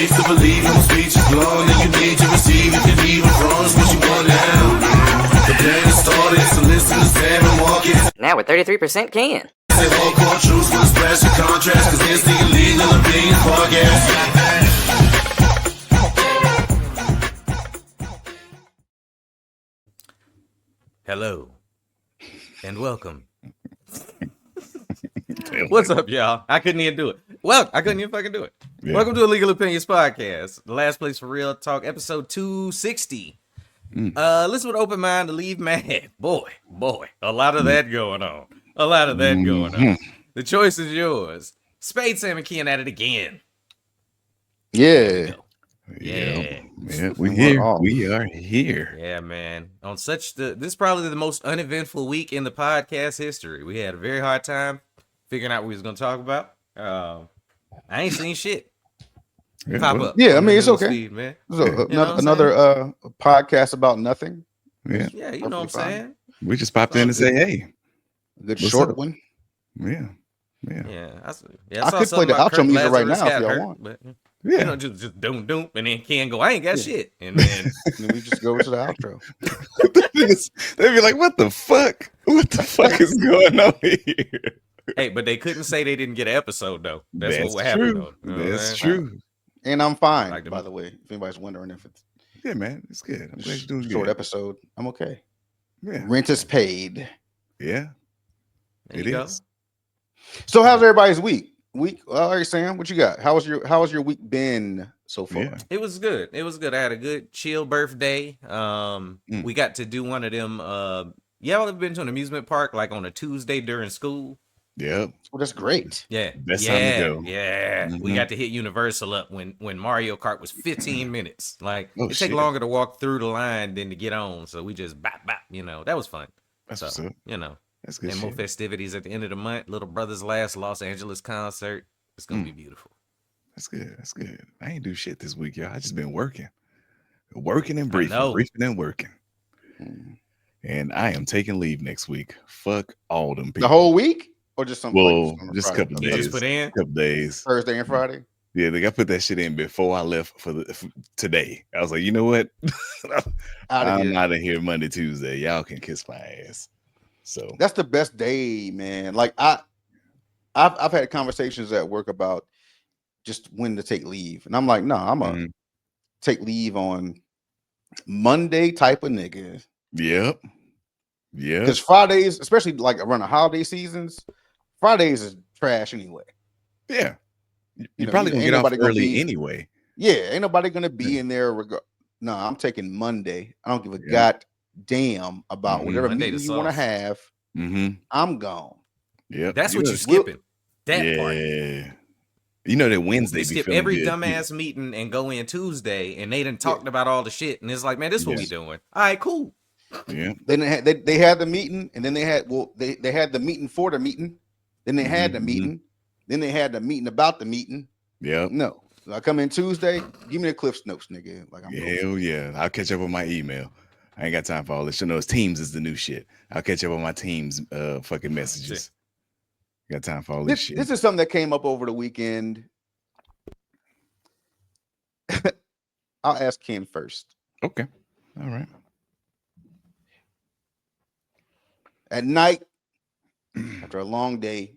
faith to believe in speech is blown, and you need to receive if you even wrong is what you want now. The plan is started, so listen to Sam and walk it. Now with 33% can. Say hardcore truths with a special contrast, cause this the illegal opinions podcast. Hello and welcome. What's up, y'all? I couldn't even do it. Well, I couldn't even fucking do it. Yeah. Welcome to Illegal Opinions Podcast, the last place for real talk, episode 260. Listen with open mind to leave mad. Boy, a lot of that going on. The choice is yours. Spade, Sam, and Ken at it again. Yeah. We here. We are here. Yeah, man. On this is probably the most uneventful week in the podcast history. We had a very hard time figuring out what we was gonna talk about. I ain't seen shit pop up. Yeah, I mean, it's okay. Feed, man. So, another podcast about nothing. Yeah, you know what I'm saying. We just popped in and say, "Hey, good short one." Yeah. I could play the outro music right now if y'all want. But just doom, and then Ken go, I ain't got shit, and then we just go to the outro. They'd be like, "What the fuck? What the fuck is going on here?" Hey, but they couldn't say they didn't get an episode though. That's what happened. Though. That's true. And I'm fine, by the way. If anybody's wondering if it's man, it's good. I'm glad you're doing short good. Episode. I'm okay. Yeah, rent is paid. Yeah, it is. So, how's everybody's week? All right, Sam, what you got? How was your week been so far? Yeah. It was good. I had a good chill birthday. We got to do one of them. Y'all ever been to an amusement park like on a Tuesday during school? Yep. Well, that's great. Yeah. Best time to go. Yeah. Mm-hmm. We got to hit Universal up when Mario Kart was 15 minutes. Like it take longer to walk through the line than to get on. So we just bop. That was fun. That's That's good. And more festivities at the end of the month. Little Brother's last Los Angeles concert. It's gonna be beautiful. That's good. I ain't do shit this week, y'all. I just been working and briefing and working. And I am taking leave next week. Fuck all them people. The whole week, or just some? Well, just a couple of days. Just put in couple days. Thursday and Friday. Yeah, I put that shit in before I left for today. I was like, you know what? I'm out of here Monday, Tuesday. Y'all can kiss my ass. So that's the best day, man. Like I've had conversations at work about just when to take leave, and I'm like, no, I'm gonna take leave on Monday type of nigga. Yep. Yeah. Because Fridays, especially like around the holiday seasons, Fridays is trash anyway. Yeah. You're probably gonna get off early anyway. Yeah, ain't nobody gonna be in there. No, I'm taking Monday. I don't give a goddamn about whatever meeting you want to have. I'm gone. Yeah, that's what you're skipping. That part. You know that Wednesday. We skip every dumbass meeting and go in Tuesday, and they done talked about all the shit, and it's like, man, this is what we doing. All right, cool. Yeah. Then they had the meeting, and then they had the meeting for the meeting. Then they had the meeting. Then they had the meeting about the meeting. Yeah. No, I come in Tuesday. Give me the Cliff Notes, nigga. Like hell yeah. I'll catch up on my email. I ain't got time for all this. You know, Teams is the new shit. I'll catch up on my Teams fucking messages. Got time for all this shit. This is something that came up over the weekend. I'll ask Ken first. Okay. All right. At night, after a long day,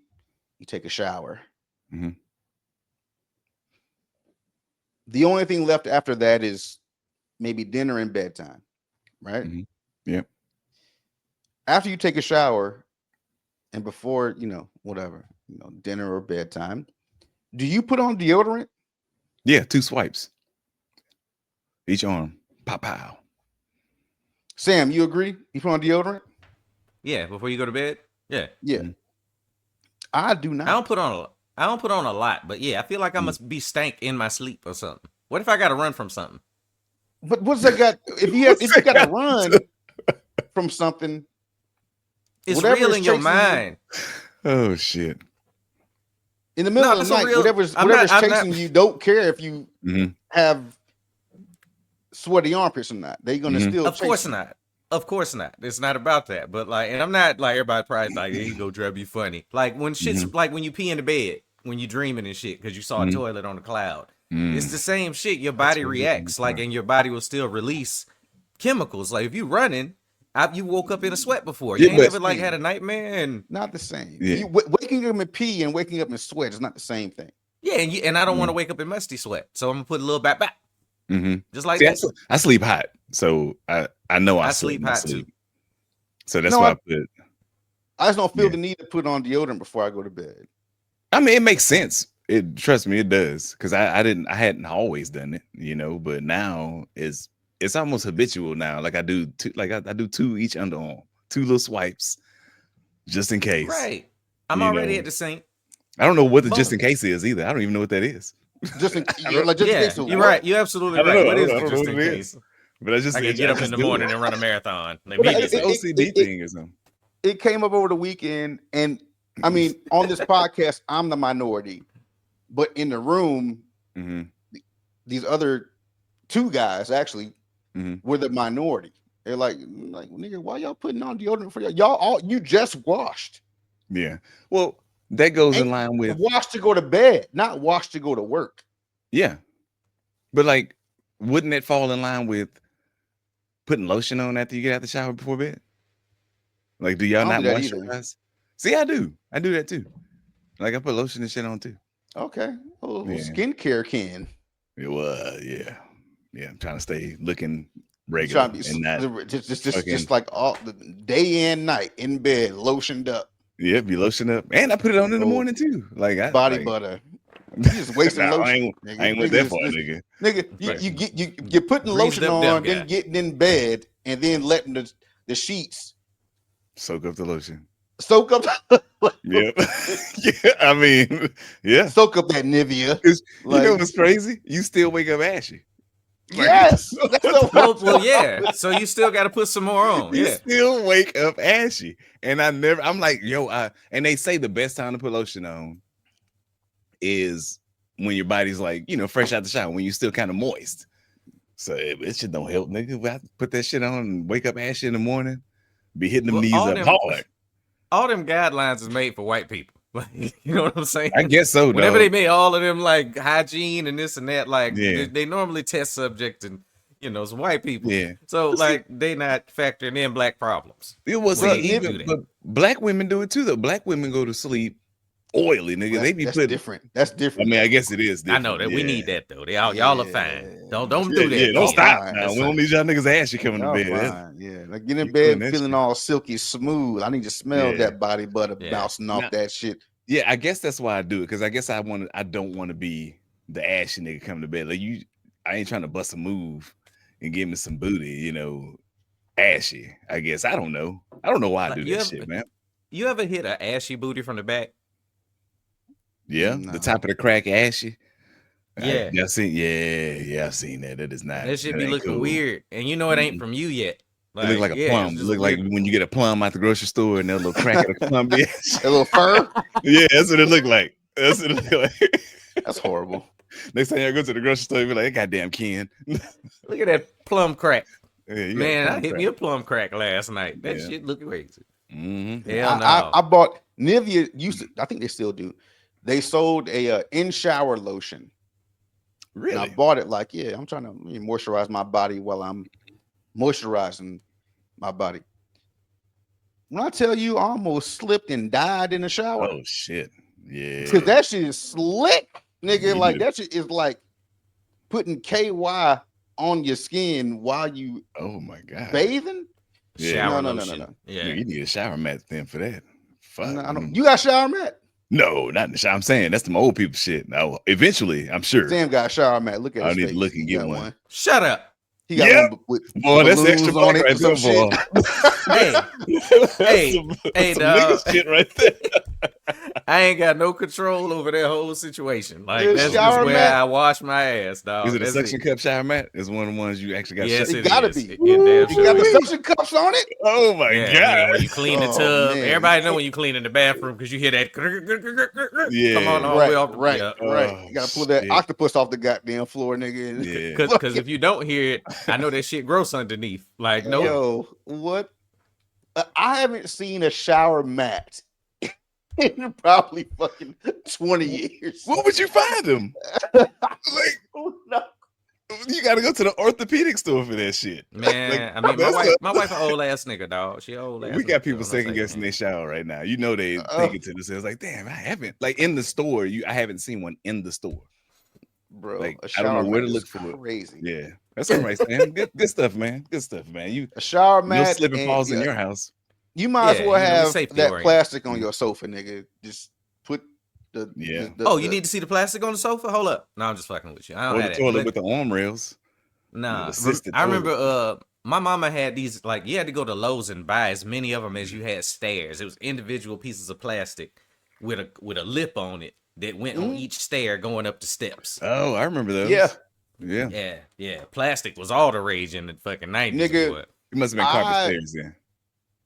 you take a shower. The only thing left after that is maybe dinner and bedtime, right? Yep. After you take a shower and before, whatever, dinner or bedtime, do you put on deodorant? Yeah, 2 swipes. Each arm. Pow. Sam, you agree? You put on deodorant? Yeah, before you go to bed? Yeah. I do not. I don't put on a lot, but yeah, I feel like I must be stank in my sleep or something. What if I got to run from something? But what's that got? If you got to run from something, it's real in your mind. Oh shit! In the middle of the night, whatever's chasing you, don't care if you have sweaty armpits or not. They're gonna still. Of course not. Of course not. It's not about that. But like, and I'm not like everybody probably like, here you go, drive you funny. Like when shit's like when you pee in the bed, when you dreaming and shit, because you saw a toilet on the cloud. It's the same shit. Your body reacts like, and your body will still release chemicals. Like if you running, you woke up in a sweat before. You ain't never like had a nightmare and not the same. Yeah. You waking up in pee and waking up in sweat is not the same thing. Yeah, and I don't want to wake up in musty sweat, so I'm gonna put a little back, just like this. I sleep hot, so I know I sleep hot too. So that's why I just don't feel the need to put on deodorant before I go to bed. I mean, it makes sense. Trust me, it does. Because I hadn't always done it, you know. But now it's almost habitual now. Like I do two each underarm, 2 little swipes, just in case. Right. I'm already at the sink. I don't know what the just in case is either. I don't even know what that is. Just in case. You're right. You're absolutely right. What is the just in case? But I can get up in the morning and run a marathon. It's an OCD thing or something. It came up over the weekend, and I mean, on this podcast, I'm the minority, but in the room, these other 2 guys actually were the minority. They're like, nigga, why y'all putting on deodorant for y'all? You just washed. Yeah. Well, that goes in line with wash to go to bed, not wash to go to work. Yeah, but like, wouldn't it fall in line with putting lotion on after you get out the shower before bed? Like, do y'all not moisturize? See, I do. I do that too. Like, I put lotion and shit on too. Okay. Skincare can. Yeah. I'm trying to stay looking regular and not just like all the day and night in bed, lotioned up. Yeah, be lotioned up, and I put it on in the morning too. Like body butter. You just wasting lotion. I ain't with that far, nigga. Nigga, you're putting lotion on, then getting in bed, and then letting the sheets soak up the lotion. Soak up. Yep. Yeah. I mean, yeah. Soak up that Nivea. You know what's crazy? You still wake up ashy. Yes. Well, yeah. So you still got to put some more on. You still wake up ashy, and I'm like, yo, and they say the best time to put lotion on is when your body's like, fresh out the shower, when you're still kind of moist. So it shit don't help, nigga. I put that shit on and wake up ashy in the morning, be hitting them knees up hard. All them guidelines is made for white people. Like, you know what I'm saying? I guess so. Whenever they made all of them like hygiene and this and that, like they normally test subject and some white people. Yeah. So like they not factoring in black problems. It was but black women do it too. Though black women go to sleep oily, nigga. They be putting different. That's different. I mean, I guess it is different. I know that we need that though. Y'all are fine. Don't do that. Yeah, don't stop. Now. We don't need y'all niggas ashy coming to bed. Fine. Yeah, like get in bed feeling all silky smooth. I need to smell that body butter bouncing off that shit. Yeah, I guess that's why I do it, because I guess I don't want to be the ashy nigga coming to bed. Like I ain't trying to bust a move and give me some booty, ashy. I guess I don't know why I do that shit, man. You ever hit an ashy booty from the back? Yeah, the top of the crack ashy. Yeah, I've seen that. That is not. That should be looking weird, and it ain't from you yet. Like, it look like a plum. It look like when you get a plum out the grocery store and that little crack of the plum. A little fur. Yeah, that's what it look like. That's horrible. Next time I go to the grocery store, you be like, "Goddamn, Ken, look at that plum crack." Yeah, man, I hit me a plum crack last night. That shit look crazy. Mm-hmm. Hell no. I bought Nivea. I think they still do. They sold a in shower lotion. Really? And I bought it I'm trying to moisturize my body while I'm moisturizing my body. When I tell you, I almost slipped and died in the shower. Oh shit! Yeah, because that shit is slick, nigga. Like that shit is like putting KY on your skin while you. Oh my god! Bathing? Yeah. No. Yeah, you need a shower mat then for that. Fuck. No, I don't. You got a shower mat? No, not in the shower. I'm saying that's the old people shit. Now, eventually, I'm sure. Sam got a shower mat. Look at. I need to look and get one. Shut up. He got one with boy, that's extra on it right there, boy. hey, dog. Shit right there. I ain't got no control over that whole situation. Like that's just where I wash my ass, dog. Is it a suction cup shower mat? Is one of the ones you actually got? Yes, it gotta be. You got the suction cups on it. Oh my god! When you clean the tub, everybody know when you clean in the bathroom because you hear that. Yeah, come on, all the way off. Right. You gotta pull that octopus off the goddamn floor, nigga. Yeah, because if you don't hear it, I know that shit gross underneath. Like no. Yo, what? I haven't seen a shower mat in probably fucking 20 years. What would you find them? Like You got to go to the orthopedic store for that shit. Man, Like, I mean, that's my wife, an old ass nigga, dog. She old ass. we got nigga, people so I'm second like, guessing man. their shower right now. You know they thinking to themselves like, "Damn, I haven't like in the store. I haven't seen one in the store, bro. like A I don't know shower where mat to is look for it." crazy. Yeah, that's all right, Sam. Good stuff, man. Good stuff, man. You A shower no mat slip and and falls in your house. you might as Yeah, well you know, we have safety that oriented. plastic on your sofa, nigga. Just put Yeah. Oh, you need to see the plastic on the sofa? Hold up. No, I'm just fucking with you. I don't Or have the that. toilet But with the arm rails. nah, Assisted I toilet. remember my mama had these, like, you had to go to Lowe's and buy as many of them as you had stairs. It was individual pieces of plastic with a lip on it that went on each stair going up the steps. Oh, I remember those. Yeah. Yeah. Plastic was all the rage in the fucking 90s, Nigga, boy. It must have been carpet stairs then.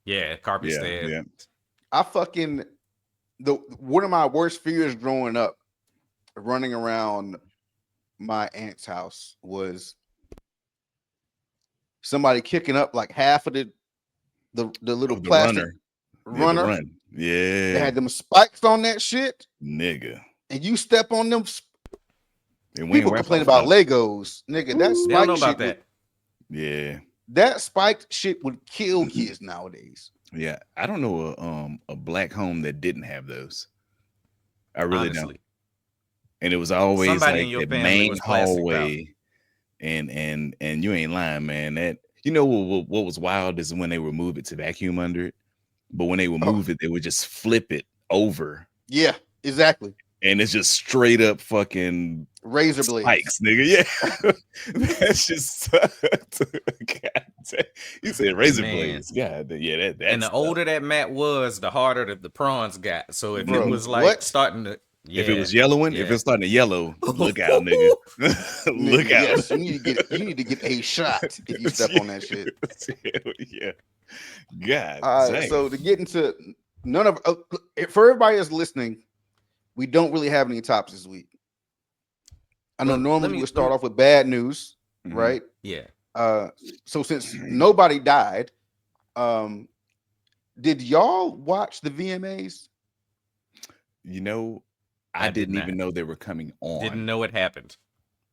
Yeah, carpet stairs. Yeah. I fucking one of my worst fears growing up, running around my aunt's house, was somebody kicking up like half of the little The plastic runner. runner. Yeah, the run. They Yeah. had them spikes on that shit, Nigga. and you step on them. And we People ain't complain wrap about off Legos, nigga. That They don't spike know shit about that. Yeah. that spiked shit would kill kids nowadays. Yeah. I don't know a black home that didn't have those. I really don't. Honestly. And it was always Somebody like in your that family main was plastic hallway. And you ain't lying, man. That you know what was wild is when they would move it to vacuum under it. But when they would move it, they would just flip it over. Yeah, exactly. And it's just straight up fucking Razor blades. spikes, nigga. Yeah. That's just God damn. You said razor Man. blades. Yeah, yeah, that's And the older that mat was, the harder the prawns got. So if Bro, it was like what? starting to, if it was yellowing, if it's starting to yellow, look out, nigga. Look out. Yes, you need to get a shot if you step on that shit. Yeah. God. Dang. So to get into none of for everybody that's listening, we don't really have any tops this week. I know normally we start off with bad news, right? Yeah. So since nobody died, did y'all watch the VMAs? You know, I didn't even know they were coming on. Didn't know it happened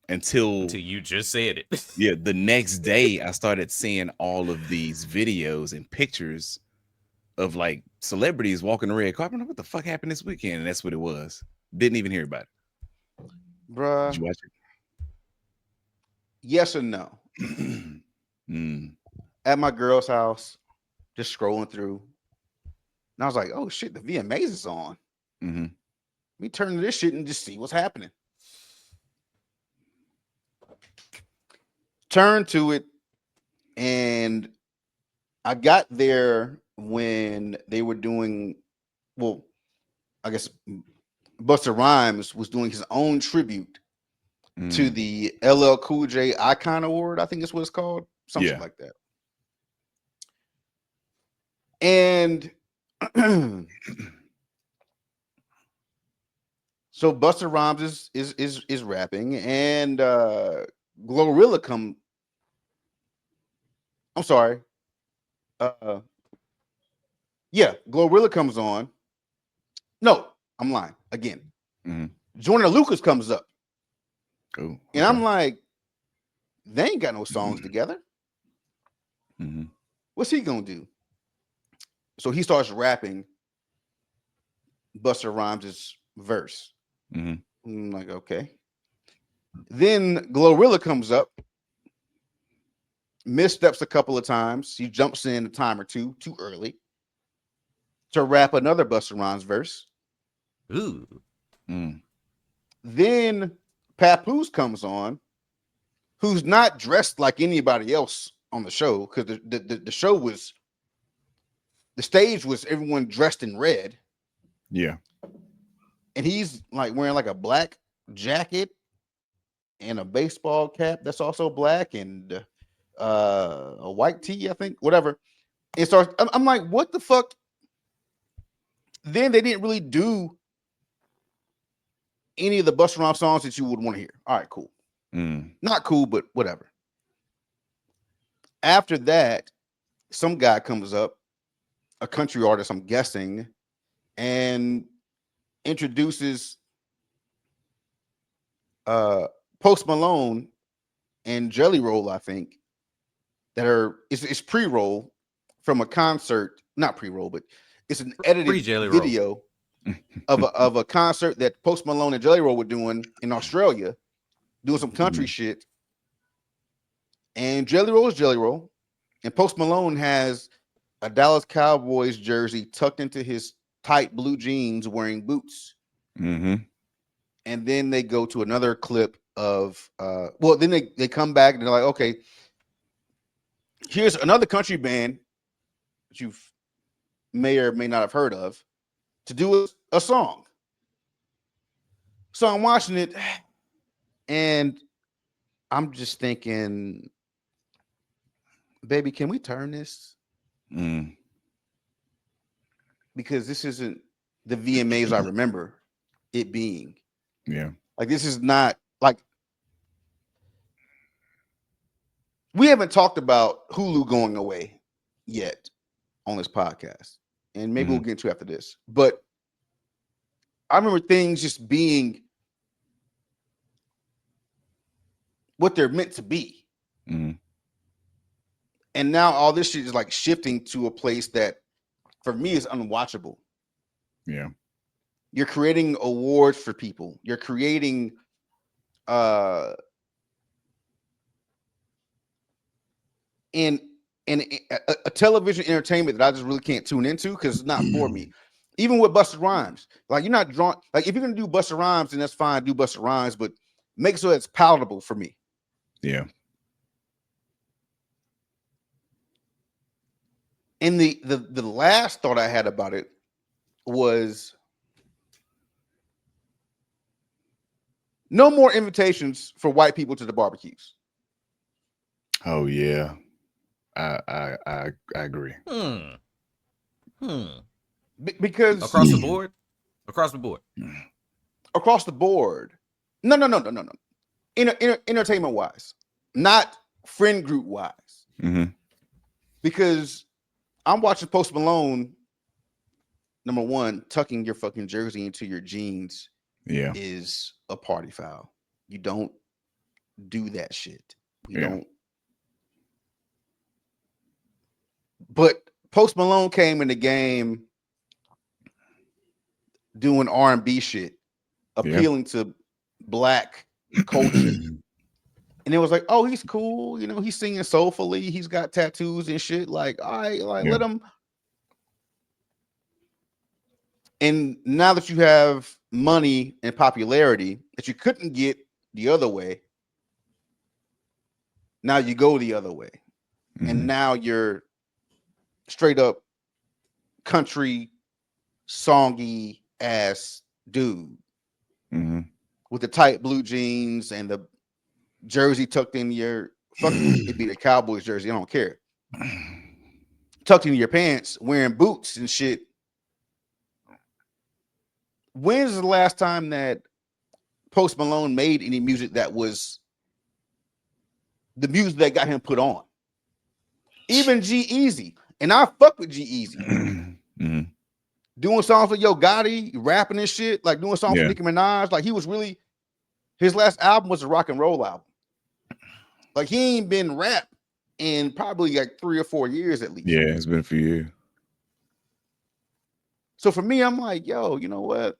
until you just said it. Yeah, the next day I started seeing all of these videos and pictures of like celebrities walking the red carpet. What the fuck happened this weekend? And that's what it was. Didn't even hear about it. Bruh. Did you watch it? Yes or no? At my girl's house, just scrolling through. And I was like, oh shit, the VMAs is on. Mm-hmm. Let me turn to this shit and just see what's happening. Turn to it, and I got there when they were doing, well, I guess Busta Rhymes was doing his own tribute to the LL Cool J Icon Award, I think is what it's called. Something like that. And so Busta Rhymes is rapping, and Glorilla come. I'm sorry. Yeah, Glorilla comes on. No, I'm lying again. Joyner Lucas comes up. Oh, and I'm like, they ain't got no songs together. What's he gonna do? So he starts rapping Busta Rhymes' verse. I'm like, okay. Then Glorilla comes up, missteps a couple of times. He jumps in a time or two too early to rap another Busta Rhymes verse. Ooh. Then Papoose comes on, who's not dressed like anybody else on the show, because the show was, the stage was everyone dressed in red. Yeah. And he's like wearing like a black jacket and a baseball cap that's also black, and a white tee, I think, whatever. And so I'm like, what the fuck? Then they didn't really do any of the Busta Rhymes songs that you would want to hear. All right, cool. Not cool, but whatever. After that, some guy comes up, a country artist, I'm guessing, and introduces Post Malone and Jelly Roll, I think, that are it's pre-roll from a concert, not pre-roll, but it's an edited Pre-Jelly Roll. video of a concert that Post Malone and Jelly Roll were doing in Australia, doing some country shit. And Jelly Roll is Jelly Roll, and Post Malone has a Dallas Cowboys jersey tucked into his tight blue jeans, wearing boots. Mm-hmm. And then they go to another clip of then they come back and they're like, okay, here's another country band that you may or may not have heard of to do a song. So I'm watching it and I'm just thinking, baby, can we turn this? Mm. Because this isn't the VMAs I remember it being. Yeah. Like, this is not like, we haven't talked about Hulu going away yet on this podcast, and maybe we'll get into after this. But I remember things just being what they're meant to be. Mm. And now all this shit is like shifting to a place that for me is unwatchable. Yeah. You're creating awards for people. You're creating in a television entertainment that I just really can't tune into because it's not for me. Even with Busta Rhymes, like, you're not drawn. Like, if you're gonna do Busta Rhymes, then that's fine, do Busta Rhymes, but make it so it's palatable for me. Yeah. And the last thought I had about it was no more invitations for white people to the barbecues. Oh yeah. I agree. Because Across the board? Across the board. Across the board. No. Entertainment wise, not friend group wise. Mm-hmm. Because I'm watching Post Malone. Number one, tucking your fucking jersey into your jeans is a party foul. You don't do that shit. You don't. But Post Malone came in the game doing R&B shit, appealing to black culture. And it was like, oh, he's cool. You know, he's singing soulfully. He's got tattoos and shit. Like, let him. And now that you have money and popularity that you couldn't get the other way, now you go the other way. Mm-hmm. And now you're straight up country songy ass dude with the tight blue jeans and the jersey tucked in your it be the Cowboys jersey, I don't care, tucked into your pants, wearing boots and shit. When's the last time that Post Malone made any music that was the music that got him put on? Even G-Eazy, and I fuck with G-Eazy. Doing songs with Yo Gotti, rapping and shit, like doing songs with Nicki Minaj. Like, he was really, his last album was a rock and roll album. Like, he ain't been rap in probably like 3 or 4 years at least. Yeah, it's been a few years. So for me, I'm like, yo, you know what?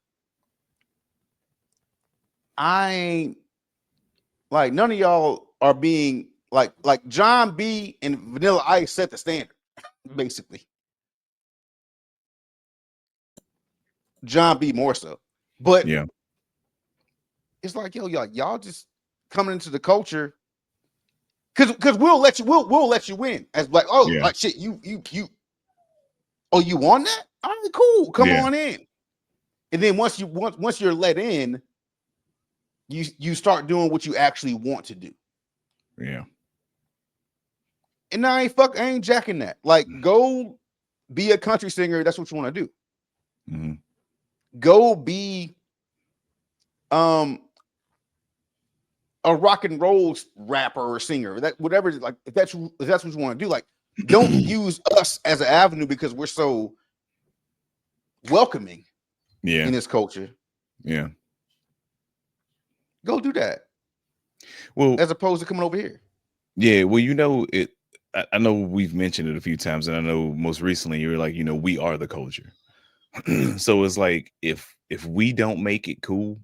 I ain't like, none of y'all are being like John B and Vanilla Ice set the standard, basically. John B more so. But it's like, yo, y'all just coming into the culture because we'll let you win as like, oh, like shit, you oh, you want that? All right, cool, come on in. And then once you're let in, you start doing what you actually want to do. Yeah. And I ain't jacking that. Like, go be a country singer. That's what you want to do. Mm-hmm. Go be a rock and roll rapper or singer. That whatever, like, if that's what you want to do. Like, don't use us as an avenue because we're so welcoming in this culture. Yeah. Go do that. Well, as opposed to coming over here. yeah, well, it. I know we've mentioned it a few times, and I know most recently you were like, we are the culture. So it's like if we don't make it cool,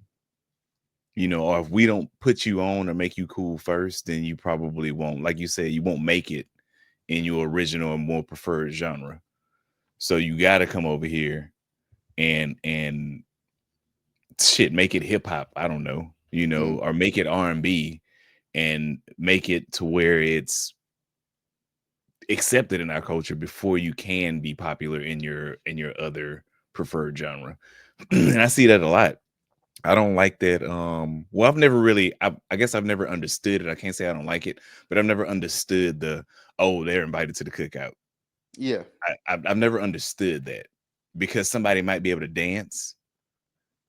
or if we don't put you on or make you cool first, then you probably won't. Like you said, you won't make it in your original and more preferred genre. So you got to come over here and shit, make it hip hop. I don't know, or make it R&B and make it to where it's accepted in our culture before you can be popular in your other preferred genre. And I see that a lot. I don't like that. Well, I've never really, I guess I've never understood it. I can't say I don't like it, but I've never understood they're invited to the cookout. Yeah. I've never understood that, because somebody might be able to dance.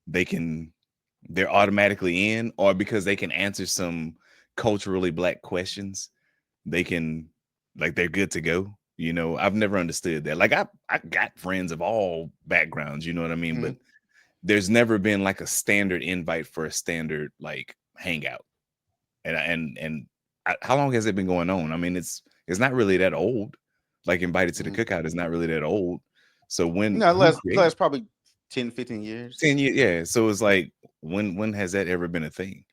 They're automatically in, or because they can answer some culturally Black questions, they're good to go. I've never understood that. Like I got friends of all backgrounds, you know what I mean? But there's never been like a standard invite for a standard like hangout. How long has it been going on? I mean, it's not really that old. Like invited to the cookout is not really that old. So last probably 10, 15 years. 10 years, yeah. So it's like when has that ever been a thing?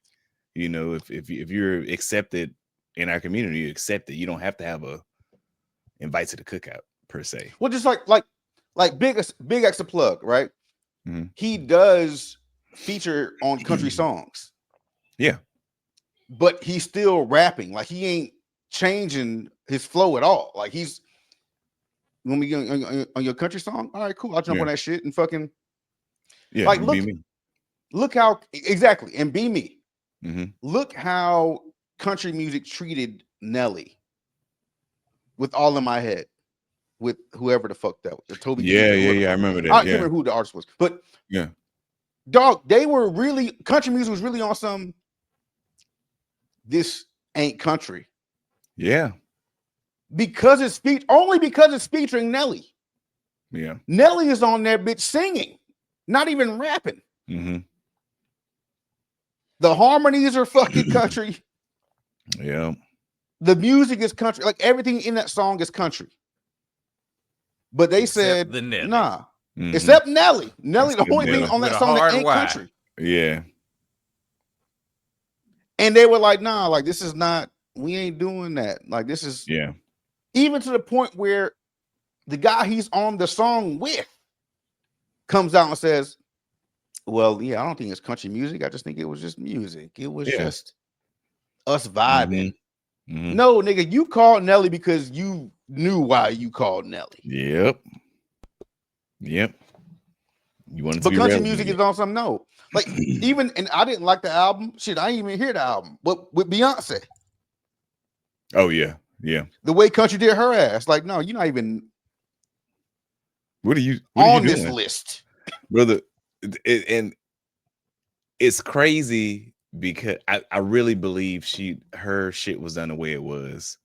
If you're accepted in our community, you accept it. You don't have to have a invite to the cookout per se. Well, just like Big X a plug, right? He does feature on country songs. Yeah. But he's still rapping. Like he ain't changing his flow at all. Like he's when we get on your country song, all right, cool. I'll jump on that shit and fucking like look how exactly and be me. Look how country music treated Nelly with All in My Head, with whoever the fuck that was. Toby. Yeah. I remember that. I can't remember who the artist was, but yeah, dog, they were really country music was really on some. This ain't country. Yeah. Because it's featuring Nelly. Yeah. Nelly is on there bitch singing, not even rapping. The harmonies are fucking country. Yeah. The music is country. Like everything in that song is country. But they said nah. Except Nelly. Nelly, the only thing on that song that ain't country. Yeah. And they were like, nah, like this is not, we ain't doing that. Like this is, even to the point where the guy he's on the song with comes out and says, well, yeah, I don't think it's country music. I just think it was just music. It was just us vibing. No, nigga, you called Nelly because you knew why you called Nelly. Yep. You wanted to be country music is on some no. Like even, and I didn't like the album. Shit, I didn't even hear the album. But with Beyonce. Oh yeah. The way country did her ass. Like, no, you're not even what are you on this list. Brother. And it's crazy because I really believe her shit was done the way it was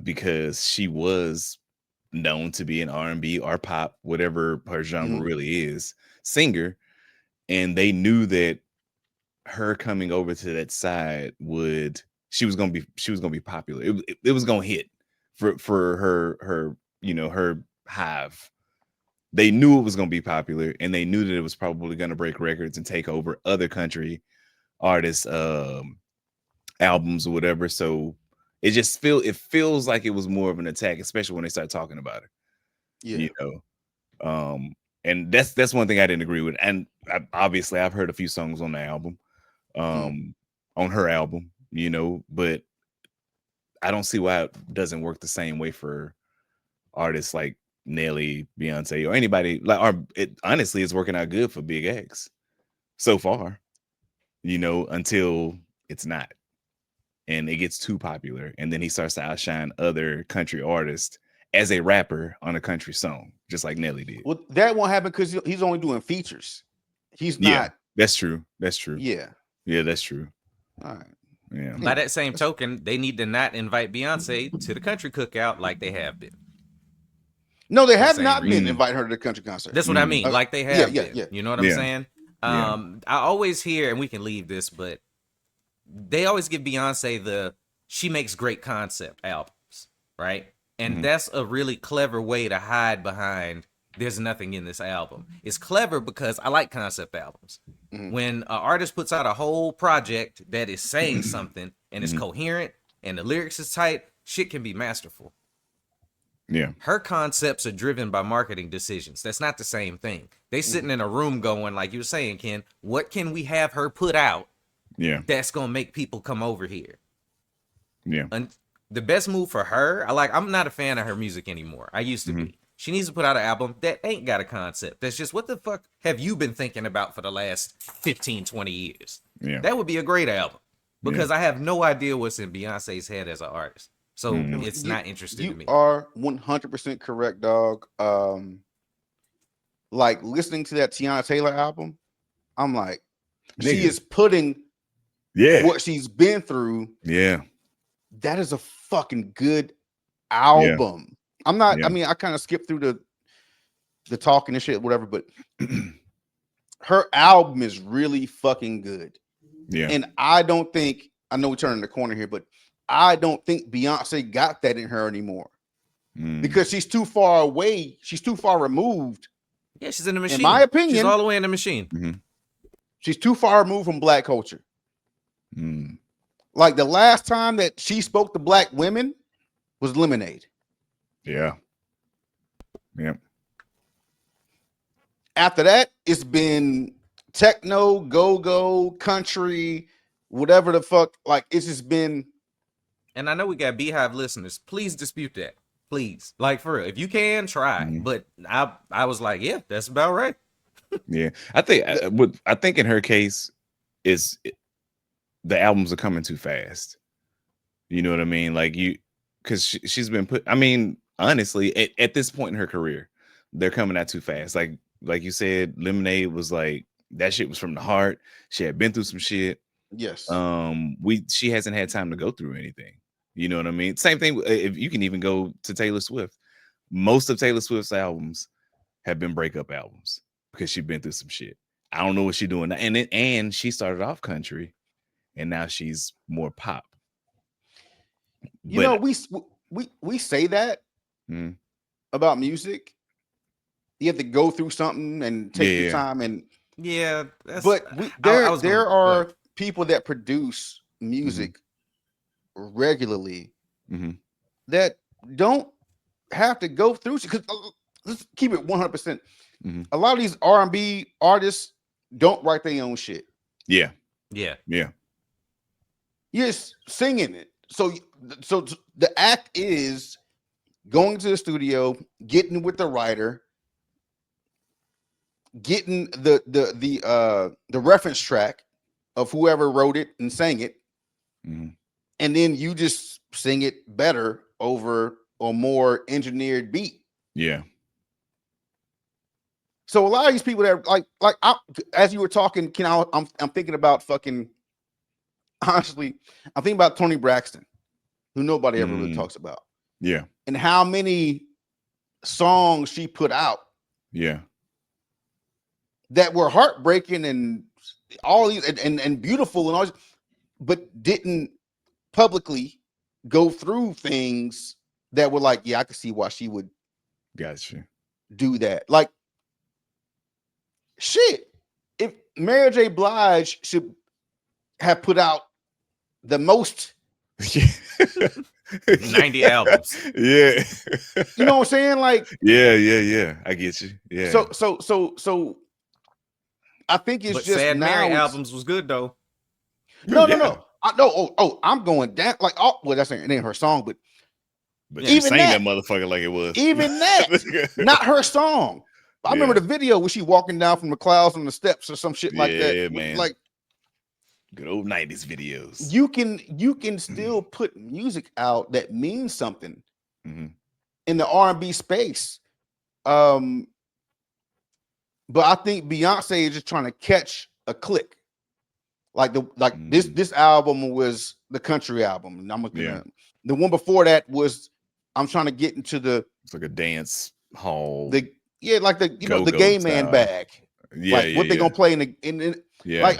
because she was known to be an R&B or pop, whatever her genre really is, singer. And they knew that her coming over to that side she was gonna be popular. It was gonna hit for her her hive. They knew it was gonna be popular, and they knew that it was probably gonna break records and take over other country artists' albums or whatever. So it feels like it was more of an attack, especially when they start talking about her. Yeah. And that's one thing I didn't agree with. And obviously I've heard a few songs on the album, on her album, but I don't see why it doesn't work the same way for artists like Nelly, Beyonce, or anybody honestly it's working out good for Big X so far, until it's not. And it gets too popular. And then he starts to outshine other country artists as a rapper on a country song, just like Nelly did. Well, that won't happen because he's only doing features. He's not. Yeah, that's true. Yeah. Yeah, that's true. All right. Yeah. By that same token, they need to not invite Beyonce to the country cookout like they have been. No, they have not been inviting her to the country concert. That's what I mean. Like they have been. Yeah. You know what I'm saying? I always hear, and we can leave this, but they always give Beyonce she makes great concept albums, right? And that's a really clever way to hide behind there's nothing in this album. It's clever because I like concept albums. When an artist puts out a whole project that is saying something and is coherent and the lyrics is tight, shit can be masterful. Yeah. Her concepts are driven by marketing decisions. That's not the same thing. They sitting in a room going, like you were saying, Ken, what can we have her put out that's going to make people come over here? Yeah. And the best move for her, I'm not a fan of her music anymore. I used to be. She needs to put out an album that ain't got a concept. That's just, what the fuck have you been thinking about for the last 15, 20 years? Yeah. That would be a great album. Because I have no idea what's in Beyonce's head as an artist. So it's not interesting to me. You are 100% correct, dog. Like listening to that Tiana Taylor album, I'm like, she is putting what she's been through. Yeah. That is a fucking good album. Yeah. I'm not, I mean, I kind of skipped through the talking and shit, whatever, but her album is really fucking good. Yeah. And I don't think, I know we're turning the corner here, but I don't think Beyonce got that in her anymore because she's too far away. She's too far removed. Yeah, she's in the machine. In my opinion, she's all the way in the machine. She's too far removed from black culture. Like the last time that she spoke to black women was Lemonade. Yeah. Yeah. After that, it's been techno, go-go, country, whatever the fuck. Like it's just been. And I know we got Beehive listeners. Please dispute that. Please. Like for real. If you can, try. But I was like, yeah, that's about right. Yeah. I think in her case is the albums are coming too fast. You know what I mean? Like because she's been I mean, honestly, at this point in her career, they're coming out too fast. Like you said, Lemonade was like, that shit was from the heart. She had been through some shit. Yes. She hasn't had time to go through anything. You know what I mean? Same thing. If you can even go to Taylor Swift, most of Taylor Swift's albums have been breakup albums because she's been through some shit. I don't know what she's doing now. And she started off country, and now she's more pop. You know, we say that about music. You have to go through something and take your time and but there are people that produce music regularly that don't have to go through, because let's keep it 100%. A lot of these R&B artists don't write their own shit. Yeah. Yeah. Yeah. You're just singing it. So the act is going to the studio, getting with the writer, getting the reference track of whoever wrote it and sang it, and then you just sing it better over a more engineered beat. Yeah. So a lot of these people that as you were talking, Ken, I'm thinking about honestly, I'm thinking about Toni Braxton, who nobody ever really talks about. Yeah. And how many songs she put out. Yeah. That were heartbreaking and all these and beautiful and all this, but didn't publicly go through things that were like, yeah, I could see why she would do that. Like, shit, if Mary J. Blige should have put out the most 90 albums. Yeah. You know what I'm saying? Like, yeah. I get you. Yeah. So I think it's just Sad now Mary albums was good though. No. I know. I'm going down like, well, that's it ain't her song, but even sang that motherfucker like it was. Even that, not her song. I remember the video where she walking down from the clouds on the steps or some shit like that. Yeah, man. Like good old 90s videos. You can still put music out that means something in the R&B space. But I think Beyonce is just trying to catch a click. Like this album was the country album. And the one before that was, I'm trying to get into it's like a dance hall. The gay man style. bag. Yeah, like what they gonna play in yeah. like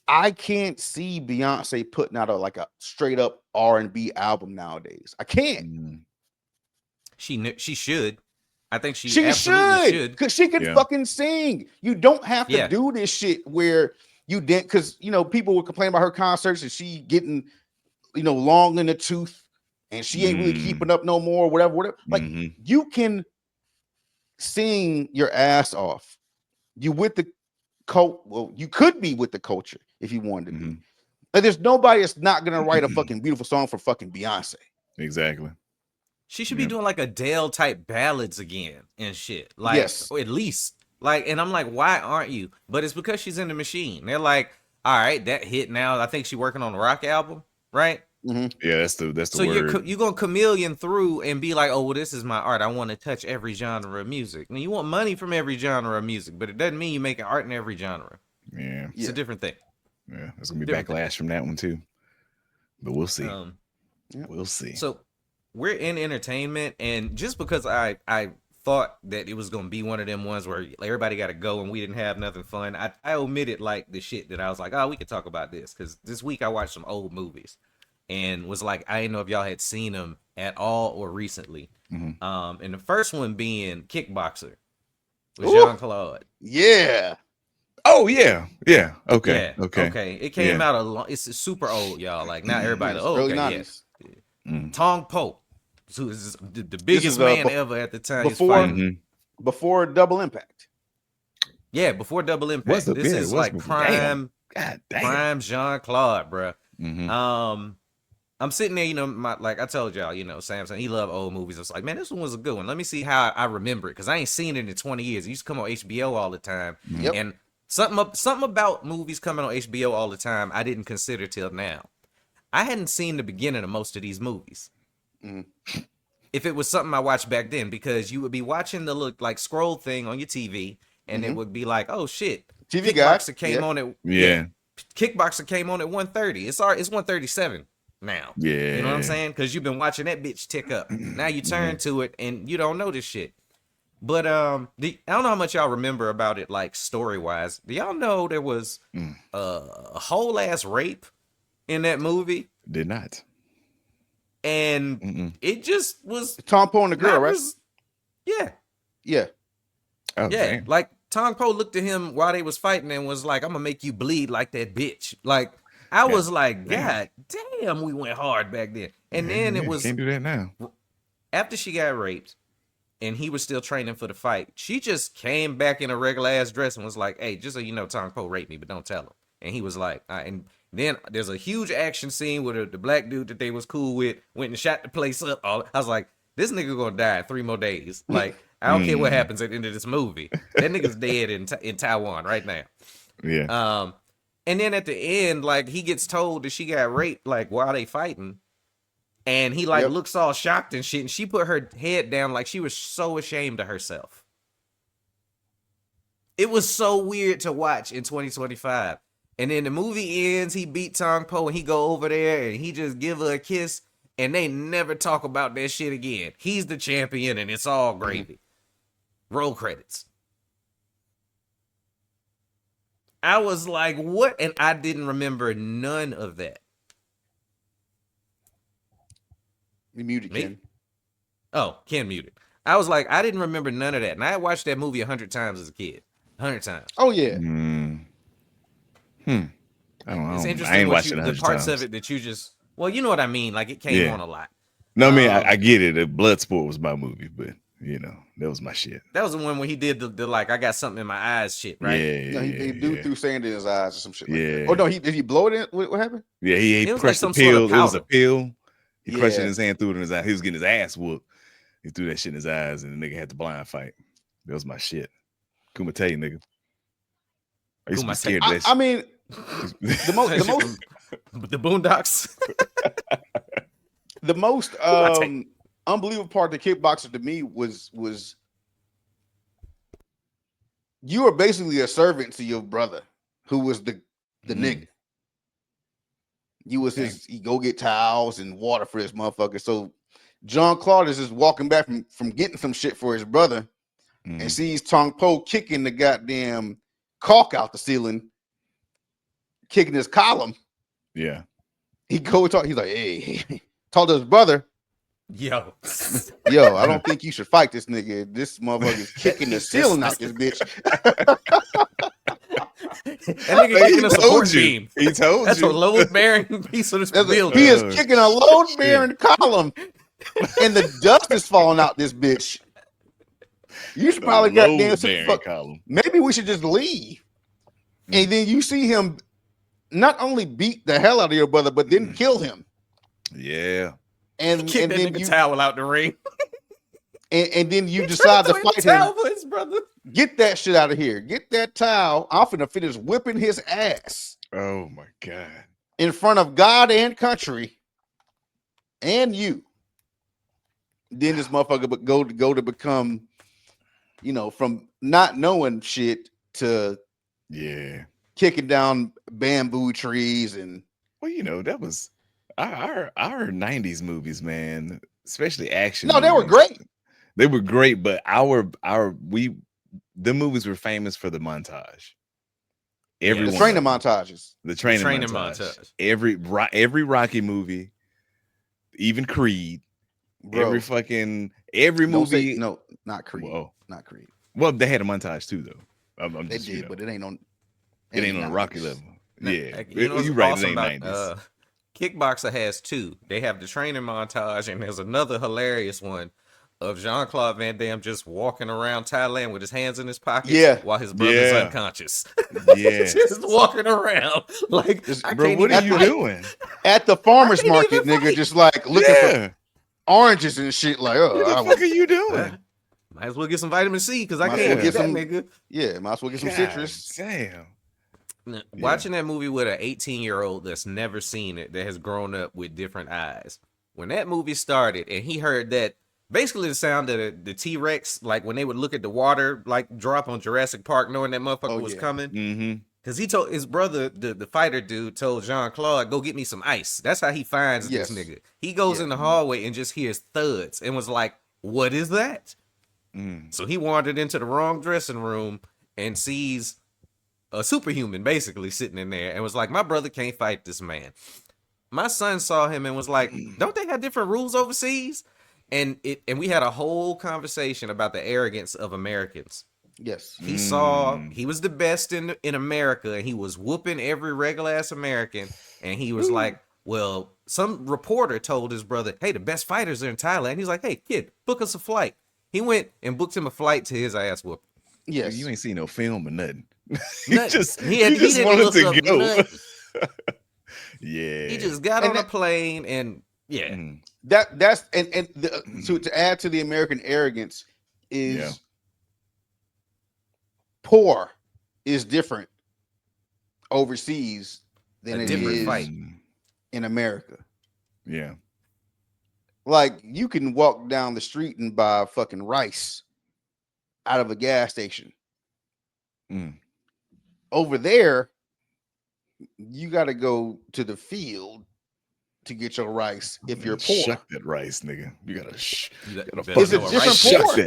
I can't see Beyonce putting out like a straight up R&B album nowadays. I can't. Mm. She should. I think she She absolutely should, should. because she can Yeah. fucking sing. You don't have to Yeah. do this shit where you didn't, because people would complain about her concerts and she getting long in the tooth and she ain't really keeping up no more, whatever. Like you can sing your ass off. You with the well, you could be with the culture if you wanted to be. Like, there's nobody that's not gonna write a fucking beautiful song for fucking Beyonce. Exactly. She should be doing like Adele type ballads again and shit. Like, Yes. or at least like, and I'm like, why aren't you? But it's because she's in the machine. They're like, all right, that hit now. I think she's working on a rock album, right? Yeah, that's the So word. you're gonna chameleon through and be like, oh well, this is my art. I want to touch every genre of music. Now you want money from every genre of music, but it doesn't mean you making art in every genre. Yeah, It's a different thing. Yeah, there's gonna be backlash from that one too. But we'll see. We'll see. So we're in entertainment, and just because I thought that it was gonna be one of them ones where everybody got to go and we didn't have nothing fun, I omitted like the shit that I was like, oh, we could talk about this, because this week I watched some old movies and was like, I didn't know if y'all had seen them at all or recently. And the first one being Kickboxer with Jean-Claude. Yeah. Oh yeah. Okay. Yeah. Okay. It came out it's super old, y'all. Like now everybody, early okay, 90s. Tong Po, who is the biggest man ever at the time. Before Double Impact. Yeah, before Double Impact. This is like prime Jean-Claude, bro. I'm sitting there, like I told y'all, Samson, he loved old movies. It's like, man, this one was a good one. Let me see how I remember it, because I ain't seen it in 20 years. It used to come on HBO all the time. And something about movies coming on HBO all the time I didn't consider till now. I hadn't seen the beginning of most of these movies. If it was something I watched back then, because you would be watching the look like scroll thing on your TV, and it would be like, oh shit, TV Kickboxer guy came on at Kickboxer came on at 1:30. It's 1:37 now. Yeah, you know what I'm saying? Because you've been watching that bitch tick up. Now you turn to it and you don't know this shit. But I don't know how much y'all remember about it, like story wise. Do y'all know there was a whole ass rape in that movie? Did not. And it just was Tom Poe and the girl, right? Yeah. Oh, yeah. damn. Like Tong Po looked at him while they was fighting and was like, I'm gonna make you bleed like that bitch. Like I was like, God damn, we went hard back then. And then it was can't do that now. After she got raped and he was still training for the fight, she just came back in a regular ass dress and was like, hey, just so you know, Tong Po raped me, but don't tell him. And he was like, all right. And then there's a huge action scene where the black dude that they was cool with went and shot the place up. I was like, this nigga gonna die in 3 more days. Like, I don't care what happens at the end of this movie. That nigga's dead in Taiwan right now. Yeah. And then at the end, like, he gets told that she got raped, like, while they fighting. And he, like, looks all shocked and shit. And she put her head down like she was so ashamed of herself. It was so weird to watch in 2025. And then the movie ends, he beat Tong Po and he go over there and he just give her a kiss. And they never talk about that shit again. He's the champion and it's all gravy. Roll credits. I was like, what? And I didn't remember none of that. You muted Me? Ken. Oh, Ken muted. I was like, I didn't remember none of that. And I watched that movie 100 times as a kid. 100 times. Oh, yeah. It's interesting I ain't what watching the parts times. of it that you just, well, you know what I mean? Like, it came on a lot. No, I mean, I get it. Bloodsport was my movie, but, that was my shit. That was the one where he did the like, I got something in my eyes shit, right? Yeah. He threw sand in his eyes or some shit. Yeah. Like that. Oh, no, did he blow it in? What happened? Yeah, he was crushed like some the pill. sort of It was a powder. pill. He crushed it in his hand, threw it in his eye. He was getting his ass whooped. He threw that shit in his eyes, and the nigga had the blind fight. That was my shit. Kumite, nigga. I used to be scared of that shit. I mean, the most the Boondocks. the most unbelievable part of the Kickboxer to me was you were basically a servant to your brother, who was the nigga. You was he go get towels and water for this motherfucker. So Jean-Claude is just walking back from getting some shit for his brother and sees Tong Po kicking the goddamn caulk out the ceiling. kicking his column. Yeah. He go talk. He's like, hey, talk to his brother. Yo. Yo, I don't think you should fight this nigga. This motherfucker is kicking the ceiling out this bitch. That nigga kicking a support beam. He told That's you. a load bearing piece of this building. He is Oh, kicking a load bearing column, and the dust is falling out this bitch. You should probably goddamn bearing column. Maybe we should just leave. And then you see him not only beat the hell out of your brother, but then kill him. Yeah. And Kick that then nigga you towel out the ring. and then you decide to fight him. For his brother. Get that shit out of here. Get that towel. I'm finna finish whipping his ass Oh my God. in front of God and country and you. Then this motherfucker go to become, you know, from not knowing shit to kicking down bamboo trees. And well, you know, that was our 90s movies, man, especially action. No, they were great. They were great, but the movies were famous for the montage. The training montages. The training montage. Every Rocky movie, even Creed. Bro, every movie. No, not Creed. Whoa. Not Creed. Well, they had a montage too, though. They did, but it ain't on. It ain't on a Rocky level. Yeah, you know, you're right. Awesome it ain't about, 90s. Kickboxer has two. They have the training montage, and there's another hilarious one of Jean-Claude Van Damme just walking around Thailand with his hands in his pockets while his brother's unconscious. Yeah. Just walking around. Like, bro, what are you doing? At the farmer's market, nigga, just like looking for oranges and shit. Like, what the fuck are you doing? Might as well get some vitamin C because I can't get some nigga. Yeah, might as well get some citrus. Damn. Now, watching that movie with an 18-year-old that's never seen it, that has grown up with different eyes. When that movie started and he heard that, basically the sound of the T-Rex, like when they would look at the water like drop on Jurassic Park, knowing that motherfucker was coming. Mm-hmm. Because he told his brother, the fighter dude, told Jean-Claude, go get me some ice. That's how he finds this nigga. He goes in the hallway and just hears thuds and was like, what is that? So he wandered into the wrong dressing room and sees a superhuman basically sitting in there and was like, my brother can't fight this man. My son saw him and was like, don't they have different rules overseas? And we had a whole conversation about the arrogance of Americans. Yes. He saw he was the best in America and he was whooping every regular ass American. And he was like, well, some reporter told his brother, hey, the best fighters are in Thailand. He's like, hey, kid, book us a flight. He went and booked him a flight to his ass whooping. Yes. You ain't seen no film or nothing. He just wanted to go. Yeah. He just got on a plane and that's to add to the American arrogance is poor is different overseas than it is in America. Yeah. Like you can walk down the street and buy fucking rice out of a gas station. Over there, you got to go to the field to get your rice if you're poor. Shuck that rice, nigga. You gotta it's a different poor.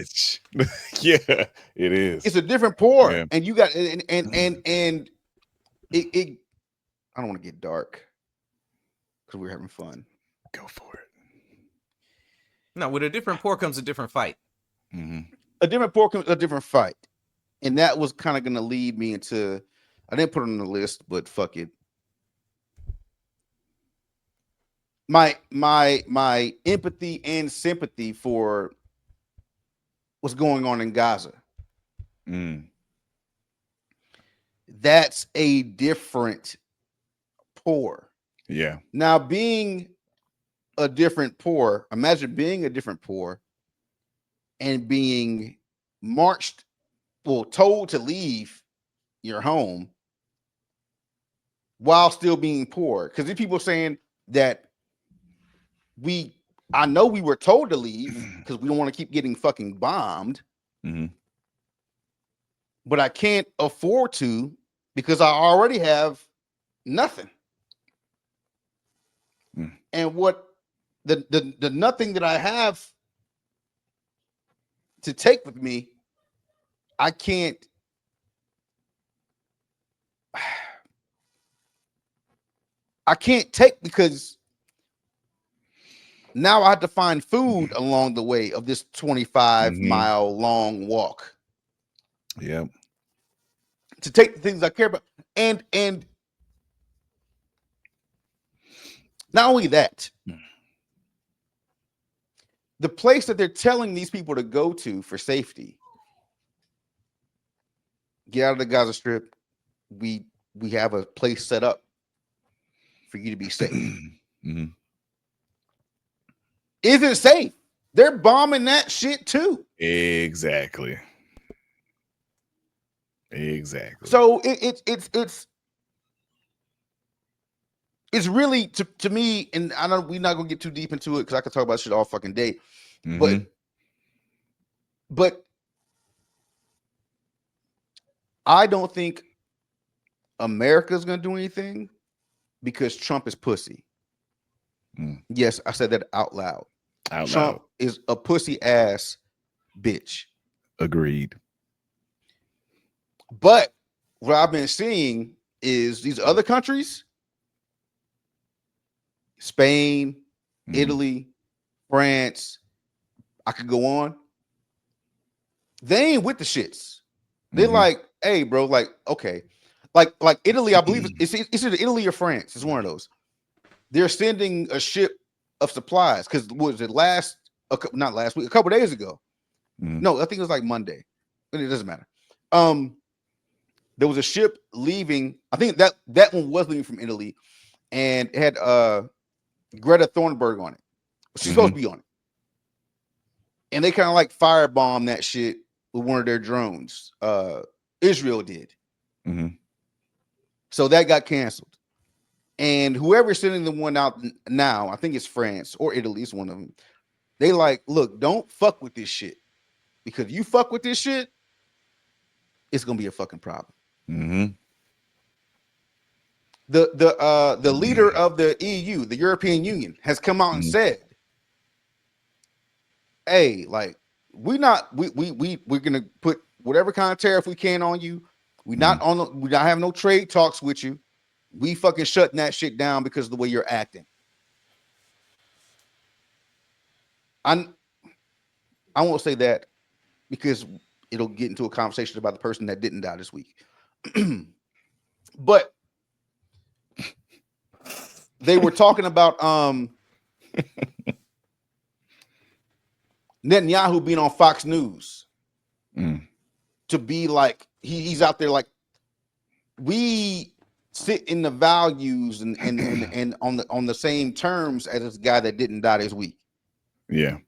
Yeah, it is. It's a different poor, and you got and it. I don't want to get dark because we're having fun. Go for it. No, with a different pour comes a different fight. A different pour comes a different fight, and that was kind of going to lead me into. I didn't put it on the list, but fuck it. My empathy and sympathy for what's going on in Gaza. That's a different pour. Yeah. Now, being a different pour, imagine being a different pour and being told to leave your home while still being poor. Because these people saying that I know we were told to leave because we don't want to keep getting fucking bombed. But I can't afford to because I already have nothing. And what the nothing that I have to take with me, I can't. I can't take because now I have to find food along the way of this 25-mile long walk. Yeah. To take the things I care about. And not only that, the place that they're telling these people to go to for safety, get out of the Gaza Strip. We have a place set up for you to be safe. Isn't safe. They're bombing that shit too. Exactly. So it's really to me, and I know we're not gonna get too deep into it because I could talk about shit all fucking day. But I don't think America's gonna do anything because Trump is pussy. Yes, I said that out loud. Trump is a pussy ass bitch. Agreed. But what I've been seeing is these other countries, Spain, Italy, France, I could go on. They ain't with the shits. They're like, hey, bro, like, okay. Like Italy, I believe it's either Italy or France. It's one of those. They're sending a ship of supplies because was it not last week, a couple days ago. No, I think it was like Monday, but it doesn't matter. There was a ship leaving. I think that one was leaving from Italy, and it had Greta Thunberg on it. She's supposed to be on it, and they kind of like firebombed that shit with one of their drones. Israel did, so that got canceled. And whoever's sending the one out now, I think it's France or Italy, it's one of them. They like, look, don't fuck with this shit. Because if you fuck with this shit, it's gonna be a fucking problem. The leader of the EU, the European Union, has come out and said, hey, like, we're gonna put whatever kind of tariff we can on you. We're not having no trade talks with you. We fucking shutting that shit down because of the way you're acting. I won't say that because it'll get into a conversation about the person that didn't die this week. But they were talking about Netanyahu being on Fox News to be like he's out there like we sit in the values and on the same terms as this guy that didn't die this week. Yeah.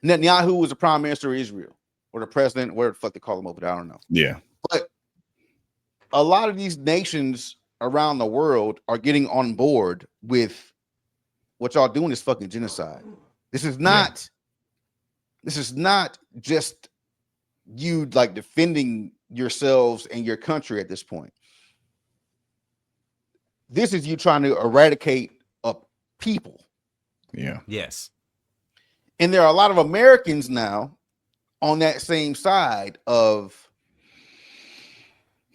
Netanyahu was the prime minister of Israel or the president, where the fuck they call him over there, I don't know. Yeah. But a lot of these nations around the world are getting on board with what y'all doing is fucking genocide. This is not just you like defending yourselves and your country at this point. This is you trying to eradicate a people. Yeah. Yes. And there are a lot of Americans now on that same side of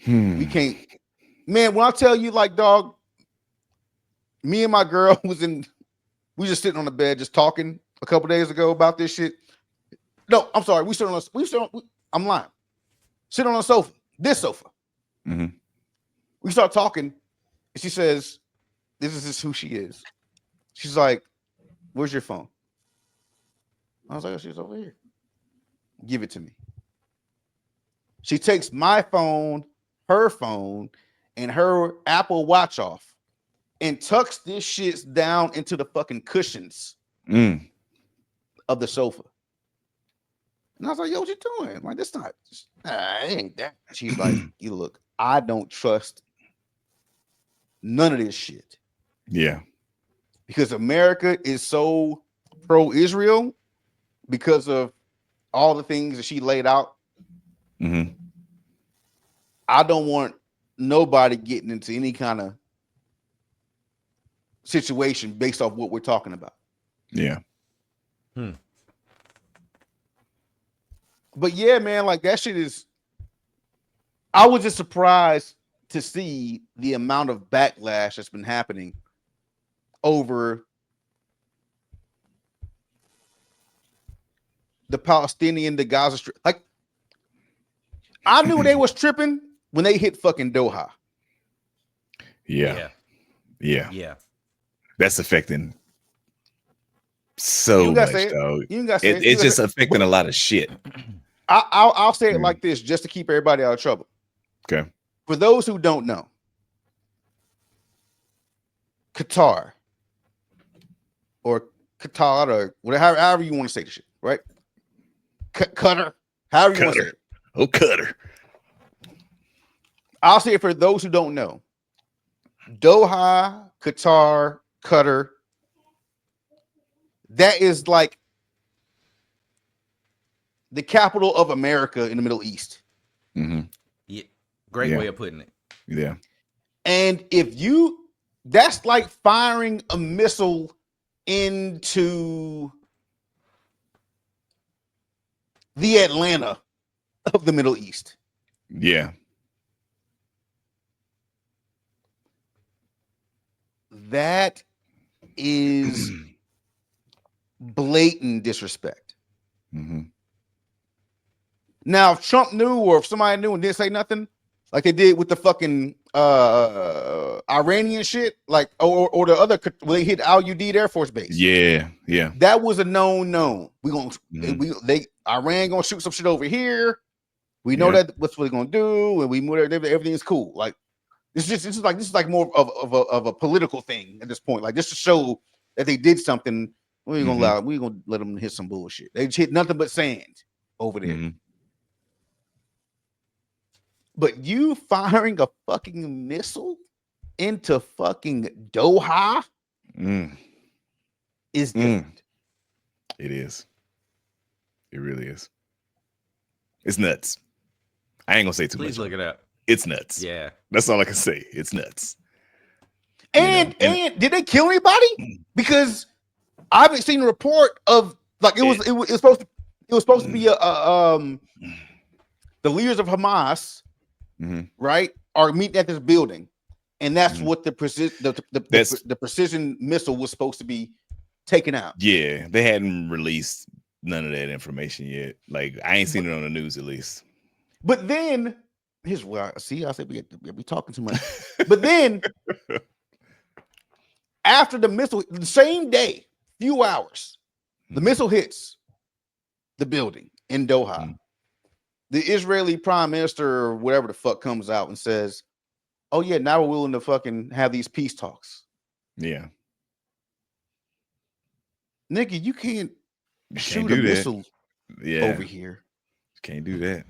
we can't. Man, when I tell you, like, dog, me and my girl we just sitting on the bed just talking a couple days ago about this shit. No, I'm sorry. I'm lying. Sit on a sofa, this sofa. We start talking, and she says, this is just who she is. She's like, where's your phone? I was like, oh, she's over here. Give it to me. She takes my phone, her phone, and her Apple Watch off and tucks this shit down into the fucking cushions of the sofa. And I was like, yo, what you doing? Like, this not, it ain't that. She's like, you look, I don't trust none of this shit. Yeah. Because America is so pro-Israel because of all the things that she laid out. I don't want nobody getting into any kind of situation based off what we're talking about. Yeah. But yeah, man, like that shit is. I was just surprised to see the amount of backlash that's been happening over the Palestinian, the Gaza Strip. Like, I knew they was tripping when they hit fucking Doha. Yeah. Yeah. That's affecting so much, dog. It's just affecting a lot of shit. I'll say it like this, just to keep everybody out of trouble. Okay. For those who don't know, Qatar or Qatar or whatever, however you want to say the shit, right? Cutter, however you want to say it. Oh, Cutter. I'll say it for those who don't know. Doha, Qatar, Qatar. That is like the capital of America in the Middle East. Mm-hmm. Yeah. Great way of putting it. Yeah. And that's like firing a missile into the Atlanta of the Middle East. Yeah. That is blatant disrespect. Mm-hmm. Now, if Trump knew, or if somebody knew and didn't say nothing, like they did with the fucking Iranian shit, like or the other, when they hit Al-Udeid Air Force Base. Yeah. That was a known. Iran gonna shoot some shit over here. We know that what's what they're gonna do, and we move everything's cool. Like this is like more of a political thing at this point. Like just to show that they did something. We ain't gonna let them hit some bullshit. They hit nothing but sand over there. Mm-hmm. But you firing a fucking missile into fucking Doha is different. It is. It really is. It's nuts. I ain't gonna say too much. Please look it up. It's nuts. Yeah. That's all I can say. It's nuts. And did they kill anybody? Because I haven't seen a report of like it was supposed to be the leaders of Hamas, right, are meeting at this building, and that's what the precision missile was supposed to be taken out. Yeah, they hadn't released none of that information yet. Like I ain't seen it on the news at least. But then here's where I said we be talking too much. But then after the missile, the same day, few hours, the missile hits the building in Doha. The Israeli prime minister or whatever the fuck comes out and says, "Oh yeah, now we're willing to fucking have these peace talks." Yeah, nigga, you can't shoot do a that. missile over here. Can't do that.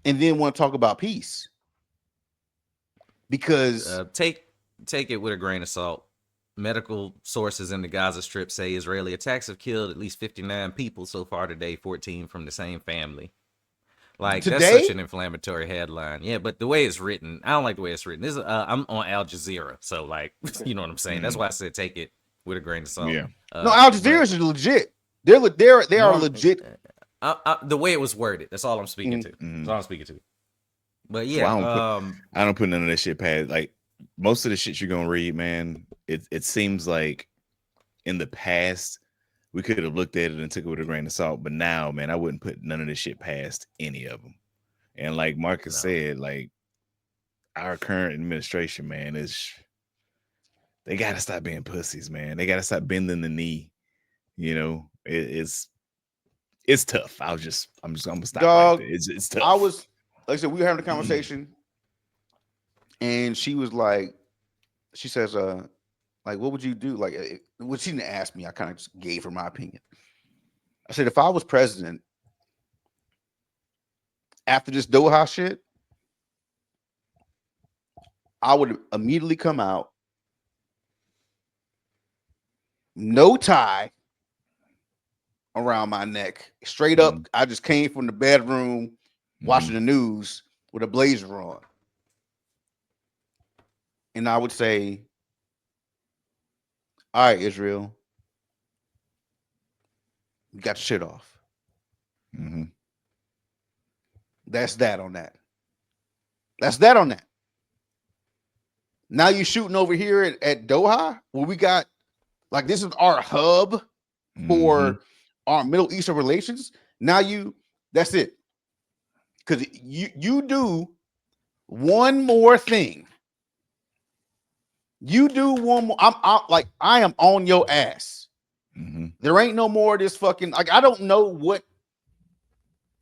And then want to talk about peace because take it with a grain of salt. Medical sources in the Gaza Strip say Israeli attacks have killed at least 59 people so far today, 14 from the same family. Like today? That's such an inflammatory headline. Yeah, but the way it's written, I don't like the way it's written. This is I'm on Al Jazeera, so like you know what I'm saying. That's why I said take it with a grain of salt. Yeah. No, Al Jazeera is legit. They are legit. The way it was worded. That's all I'm speaking to. That's all I'm speaking to. But yeah, well, I don't put none of that shit past. Like most of the shit you're gonna read, man. It seems like in the past we could have looked at it and took it with a grain of salt, but now, man, I wouldn't put none of this shit past any of them. And like Marcus said, like our current administration, man, they gotta stop being pussies, man. They gotta stop bending the knee. You know, it's tough. I'm just gonna stop. Dog, right there. It's tough. Like I said, we were having a conversation, and she was like, she says, like, what would you do? Like, well, she didn't ask me. I kind of just gave her my opinion. I said, if I was president after this Doha shit, I would immediately come out, no tie around my neck, straight up. I just came from the bedroom watching the news with a blazer on. And I would say, all right, Israel, you got your shit off. That's that on that. That's that on that. Now you're shooting over here at Doha, where we got like this is our hub for our Middle Eastern relations. Now that's it. Because you do one more thing. You do one more. I am on your ass. There ain't no more of this fucking like. I don't know what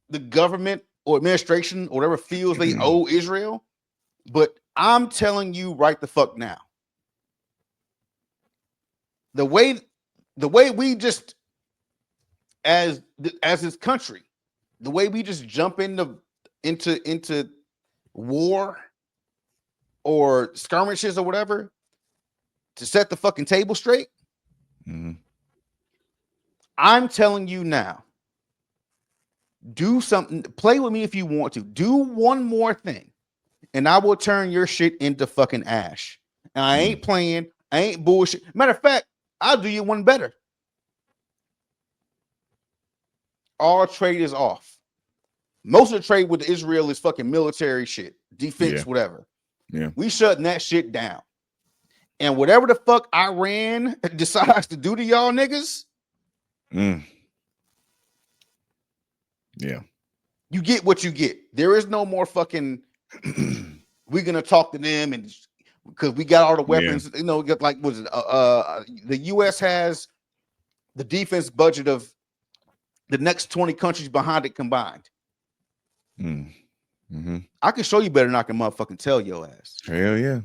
the government or administration or whatever feels they owe Israel, but I'm telling you right the fuck now. The way we just as this country, the way we just jump into war or skirmishes or whatever to set the fucking table straight. I'm telling you now, do something, play with me if you want to. Do one more thing, and I will turn your shit into fucking ash. And I ain't playing, I ain't bullshit. Matter of fact, I'll do you one better. All trade is off. Most of the trade with Israel is fucking military shit, defense, whatever. Yeah. We shutting that shit down. And whatever the fuck Iran decides to do to y'all niggas, yeah, you get what you get. There is no more fucking we're gonna talk to them and because we got all the weapons, you know, like was it the US has the defense budget of the next 20 countries behind it combined. I can show you better than I can motherfucking tell your ass. Hell yeah.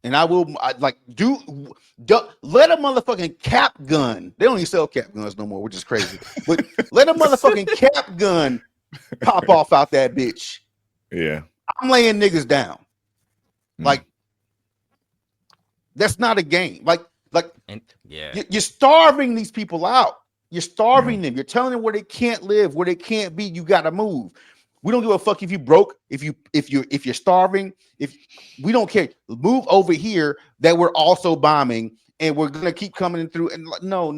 And I will let a motherfucking cap gun. They don't even sell cap guns no more, which is crazy. But let a motherfucking cap gun pop off out that bitch. Yeah. I'm laying niggas down. Like, that's not a game. You're starving these people out. You're starving them. You're telling them where they can't live, where they can't be. You gotta move. We don't give a fuck if you broke, if you're starving, if we don't care. Move over here that we're also bombing and we're gonna keep coming through. And no.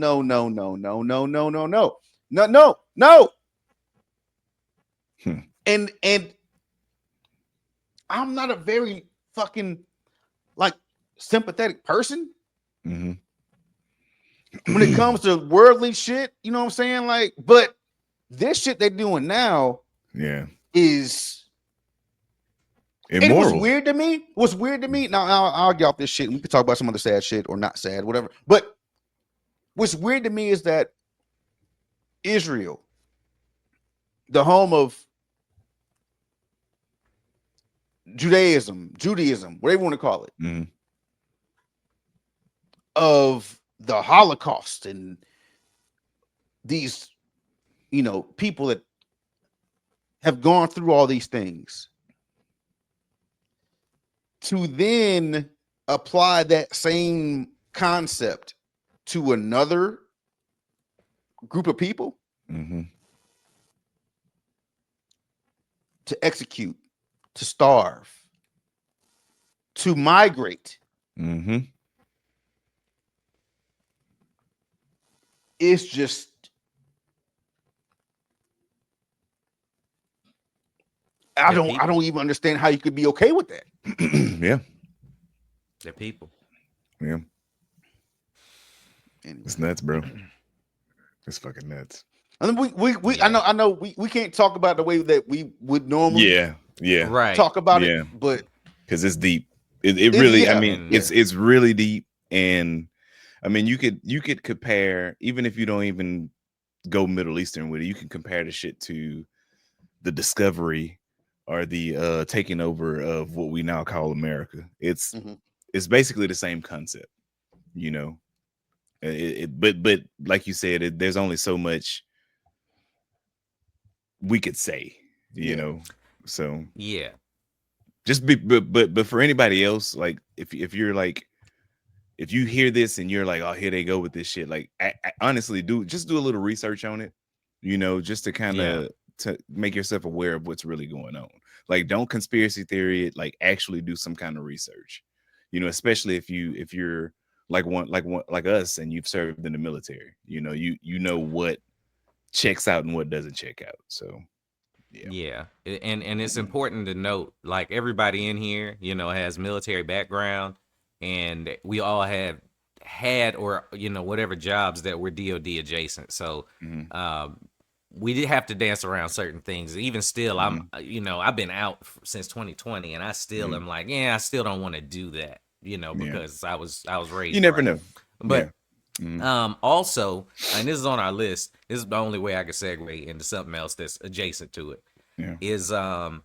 And I'm not a very fucking like sympathetic person. When it comes to worldly shit, you know what I'm saying? Like, but this shit they're doing now is immoral. What's weird to me, now I'll get off this shit and we can talk about some other sad shit or not sad, whatever. But what's weird to me is that Israel, the home of Judaism, whatever you want to call it, of the Holocaust and these, you know, people that have gone through all these things, to then apply that same concept to another group of people to execute, to starve, to migrate. It's just I don't even understand how you could be okay with that. Yeah. They're people. Yeah. Anyway. It's nuts, bro. It's fucking nuts. And I know we can't talk about the way that we would normally talk about it, but because it's deep. It really, I mean, it's really deep. And I mean, you could compare, even if you don't even go Middle Eastern with it, you can compare the shit to the discovery or the taking over of what we now call America. It's basically the same concept, you know. But like you said, there's only so much we could say, you know. So just but for anybody else, like if you're like, if you hear this and you're like, oh, here they go with this shit, like I honestly do a little research on it, you know, just to kind of to make yourself aware of what's really going on. Like, don't conspiracy theory it, like actually do some kind of research, you know, especially if you're like us and you've served in the military, you know, you know what checks out and what doesn't check out. So Yeah. And it's important to note, like, everybody in here, you know, has military background, and we all have had, or, you know, whatever jobs that were DOD adjacent. So we did have to dance around certain things. Even still, you know, I've been out since 2020, and I still am like, yeah, I still don't want to do that, you know, because I was raised You never right. know. But also, and this is on our list, this is the only way I could segue into something else that's adjacent to it. Is I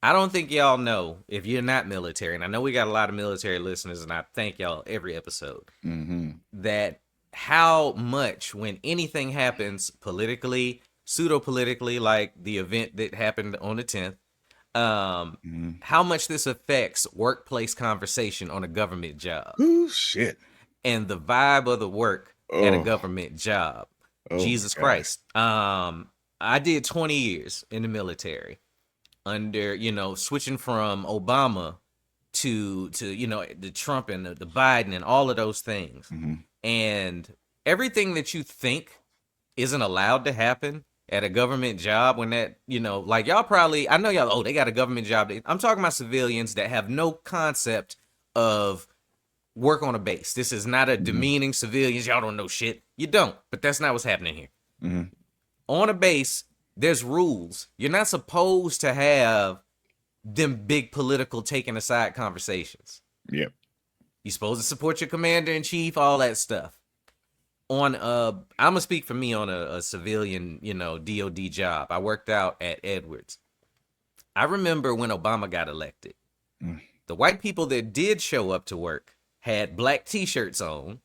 don't think y'all know, if you're not military, and I know we got a lot of military listeners, and I thank y'all every episode, that how much, when anything happens politically, pseudo-politically, like the event that happened on the 10th, how much this affects workplace conversation on a government job. Ooh, shit. And the vibe of the work at a government job. Jesus Christ. I did 20 years in the military under, you know, switching from Obama to you know, the Trump and the Biden and all of those things. And everything that you think isn't allowed to happen at a government job, when that, you know, like, y'all probably, I know y'all, oh, they got a government job. I'm talking about civilians that have no concept of work on a base. This is not a demeaning civilians. Y'all don't know shit. You don't, but that's not what's happening here. On a base, there's rules. You're not supposed to have them big political taking aside conversations. Yep. You're supposed to support your commander in chief, all that stuff. On I'm gonna speak for me on a civilian, you know, DOD job. I worked out at Edwards. I remember when Obama got elected, the white people that did show up to work had black t-shirts on,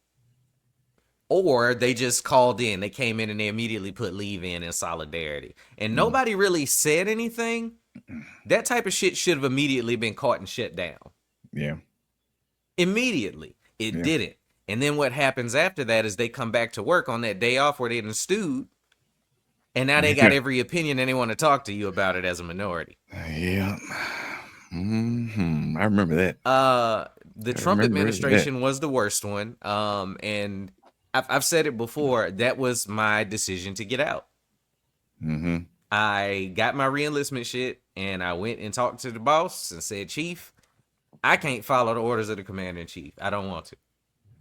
or they just called in. They came in and they immediately put leave in solidarity. And nobody really said anything. That type of shit should have immediately been caught and shut down. Yeah. Immediately. It didn't. And then what happens after that is they come back to work on that day off where they done stewed, and now they got every opinion and they want to talk to you about it as a minority. Yeah. I remember that. The Trump administration was the worst one. And I've said it before, that was my decision to get out. I got my re-enlistment shit, and I went and talked to the boss and said, Chief, I can't follow the orders of the commander-in-chief. I don't want to.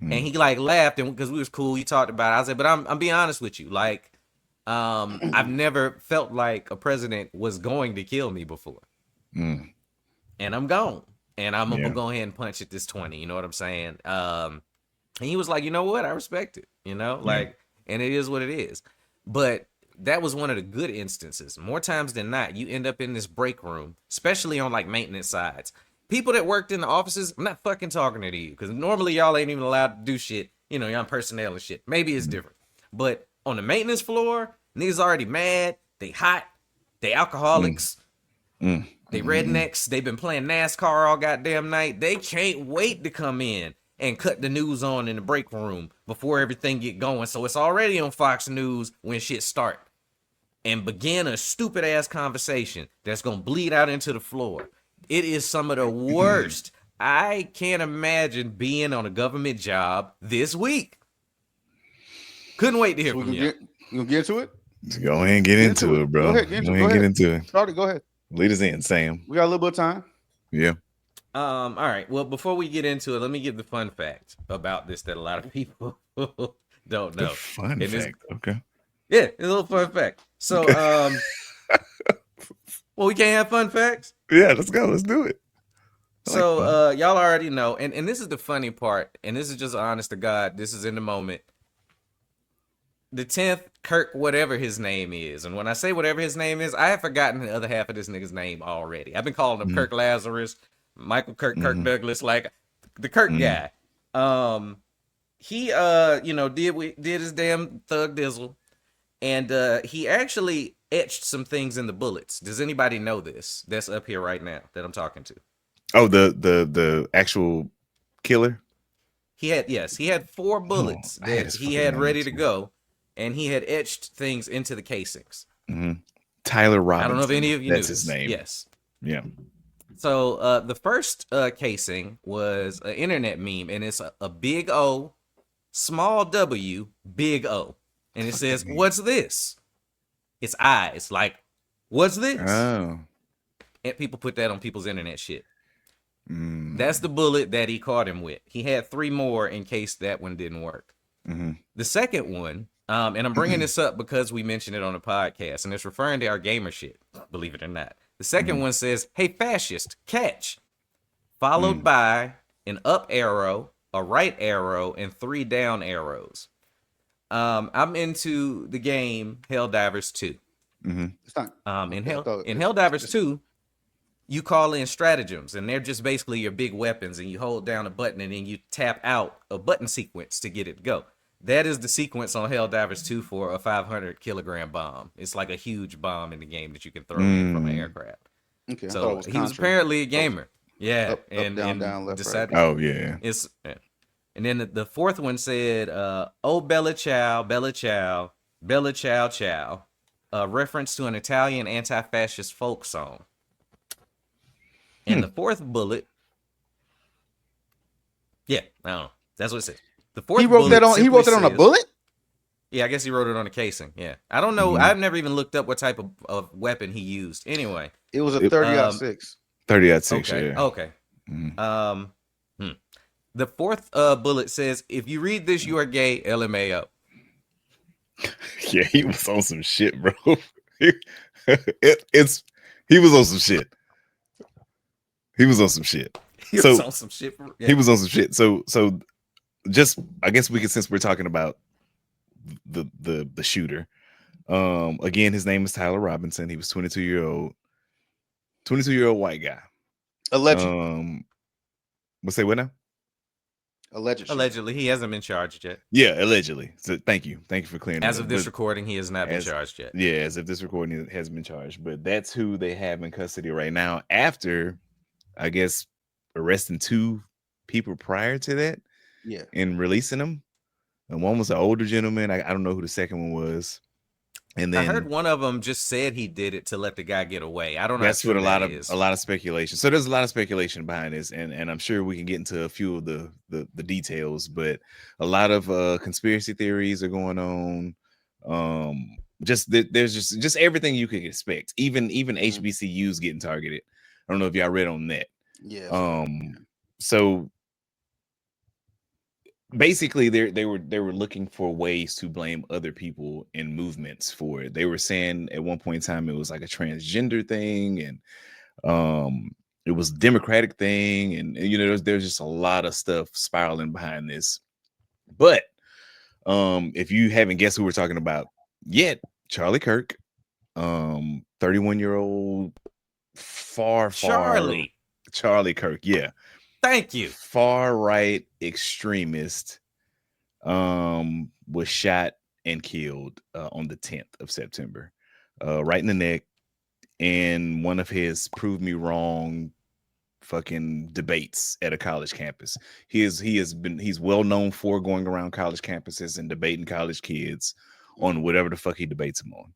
And he like laughed, and because we was cool, he talked about it. I said, but I'm being honest with you. Like, I've never felt like a president was going to kill me before. And I'm gone. And I'm gonna go ahead and punch at this 20. You know what I'm saying? And he was like, you know what? I respect it. You know, like, and it is what it is. But that was one of the good instances. More times than not, you end up in this break room, especially on like maintenance sides. People that worked in the offices, I'm not fucking talking to you, because normally y'all ain't even allowed to do shit. You know, y'all personnel and shit. Maybe it's different. But on the maintenance floor, niggas already mad. They hot. They alcoholics. They rednecks. They've been playing NASCAR all goddamn night. They can't wait to come in and cut the news on in the break room before everything get going. So it's already on Fox News when shit start. And begin a stupid ass conversation that's gonna bleed out into the floor. It is some of the worst. I can't imagine being on a government job this week. Couldn't wait to hear from you. You gonna get into it? Go ahead and get into it, bro. Go ahead, get into it. Charlie, go ahead. Lead us in, Sam. We got a little bit of time. Yeah. All right. Well, before we get into it, let me give the fun fact about this that a lot of people don't know. Fun fact. Okay. Yeah, it's a little fun fact. So, well, we can't have fun facts. Yeah, let's go. Let's do it. So, y'all already know, and this is the funny part, and this is just honest to God. This is in the moment. The 10th, Kirk, whatever his name is, and when I say whatever his name is, I have forgotten the other half of this nigga's name already. I've been calling him Kirk Lazarus, Michael Kirk, Kirk Douglas, like the Kirk guy. He, you know, did his damn thug dizzle, and he actually etched some things in the bullets. Does anybody know this? That's up here right now that I'm talking to. Oh, the actual killer. He had 4 bullets that he had ready to go, and he had etched things into the casings. Tyler Robinson. I don't know if any of you knew his name. Yes. Yeah. So the first casing was an internet meme, and it's a big O, small W, big O, and it says, "What's this?" It's eyes, like was this. Oh. And people put that on people's internet shit. Mm. That's the bullet that he caught him with. He had 3 more in case that one didn't work. Mm-hmm. The second one, and I'm bringing this up because we mentioned it on the podcast, and it's referring to our gamer shit, believe it or not. The second one says, "Hey, fascist, catch," followed by an up arrow, a right arrow, and 3 down arrows. I'm into the game Helldivers 2. Mm-hmm. It's not. In it's Helldivers just- 2, you call in stratagems, and they're just basically your big weapons, and you hold down a button, and then you tap out a button sequence to get it to go. That is the sequence on Helldivers 2 for a 500-kilogram bomb. It's like a huge bomb in the game that you can throw in from an aircraft. Okay, I thought So it was he was Contra. apparently a gamer. Yeah, Up, down, down, left, decided, Oh yeah. And then the fourth one said, "Oh Bella Ciao, Bella Ciao, Bella Ciao Ciao," a reference to an Italian anti-fascist folk song. And the fourth bullet, yeah, I don't know. That's what it says. The fourth He wrote that on. He wrote that on a says- bullet. Yeah, I guess he wrote it on a casing. Yeah, I don't know. I've never even looked up what type of weapon he used. Anyway, It was a 30-06. 30-6. okay, Yeah. okay. The fourth bullet says, "If you read this, you are gay." LMAO. Yeah, he was on some shit, bro. He was on some shit. He was on some shit. He So- was on some shit. He was on some shit. So just I guess we could, since we're talking about the shooter. Again, his name is Tyler Robinson. He was 22-year-old white guy. Allegedly. What's say what now? Allegedly, he hasn't been charged yet. Yeah, allegedly. So thank you for clearing As that of up. this But- recording, he has not been as- charged yet. Yeah, as if this recording has been charged, but that's who they have in custody right now. After, I guess, arresting 2 people prior to that Yeah. and releasing them. And one was an older gentleman. I don't know who the second one was. And then I heard one of them just said he did it to let the guy get away. I don't know. that's how what true a lot that of is. a lot of speculation. So there's a lot of speculation behind this, and I'm sure we can get into a few of the details, but a lot of conspiracy theories are going on. There's just everything you could expect. Even HBCUs getting targeted. I don't know if y'all read on that. Yeah. So basically they were looking for ways to blame other people and movements for it. They were saying at one point in time it was like a transgender thing, and it was a democratic thing, and you know there's just a lot of stuff spiraling behind this. But if you haven't guessed who we're talking about yet, Charlie Kirk, 31-year-old Charlie Kirk, yeah. Thank you. Far right extremist was shot and killed on the 10th of September, right in the neck, in one of his prove me wrong fucking debates at a college campus. He's well known for going around college campuses and debating college kids on whatever the fuck he debates them on.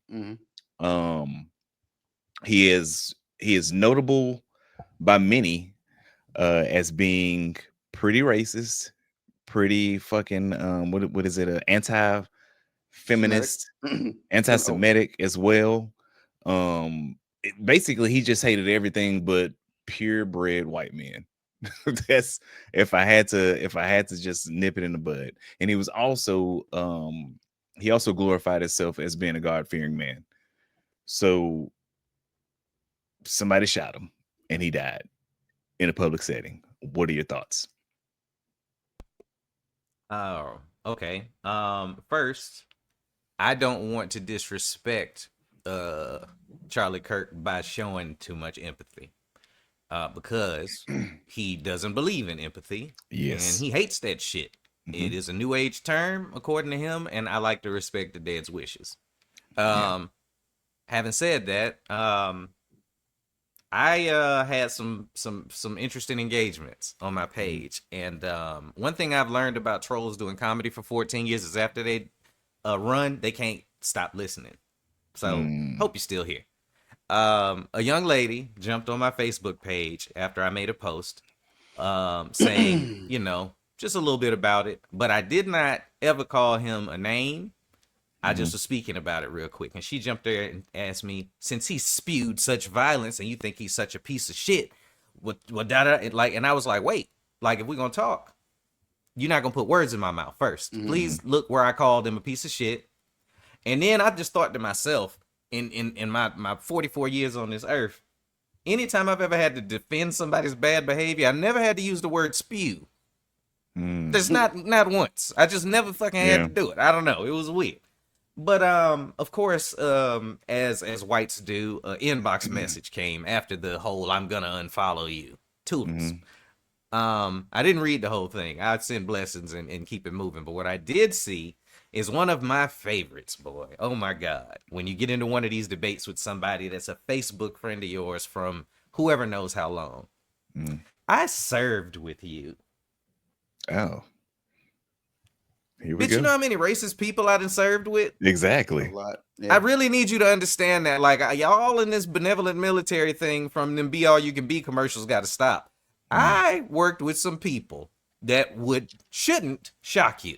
Mm-hmm. He is notable by many as being pretty racist, pretty fucking what is it, anti-feminist, anti-Semitic as well. Basically he just hated everything but purebred white men. That's if I had to just nip it in the bud. And he was also he also glorified himself as being a God-fearing man. So somebody shot him and he died in a public setting. What are your thoughts? Oh, okay. First, I don't want to disrespect Charlie Kirk by showing too much empathy. Because he doesn't believe in empathy. Yes. And he hates that shit. It is a new age term, according to him, and I like to respect the dead's wishes. Having said that, I had some interesting engagements on my page, and one thing I've learned about trolls doing comedy for 14 years is after they run, they can't stop listening. So hope you're still here. A young lady jumped on my Facebook page after I made a post saying, just a little bit about it, but I did not ever call him a name. I just was speaking about it real quick, and she jumped there and asked me, since he spewed such violence and you think he's such a piece of shit, what like, and I was like, wait, like if we're gonna talk, you're not gonna put words in my mouth first. Please look where I called him a piece of shit. And then I just thought to myself, in my 44 years on this earth, anytime I've ever had to defend somebody's bad behavior, I never had to use the word spew. There's not once. I just never fucking had to do it. I don't know. It was weird. But of course, as whites do, inbox message came after the whole "I'm gonna unfollow you" toodles. I didn't read the whole thing. I'd send blessings and keep it moving. But what I did see is one of my favorites, boy. Oh my God. When you get into one of these debates with somebody that's a Facebook friend of yours from whoever knows how long. I served with you. Oh. Here we Did go. you know how many racist people I done served with? Exactly. A lot. Yeah. I really need you to understand that. Like, y'all in this benevolent military thing from them Be All You Can Be commercials got to stop. I worked with some people that shouldn't shock you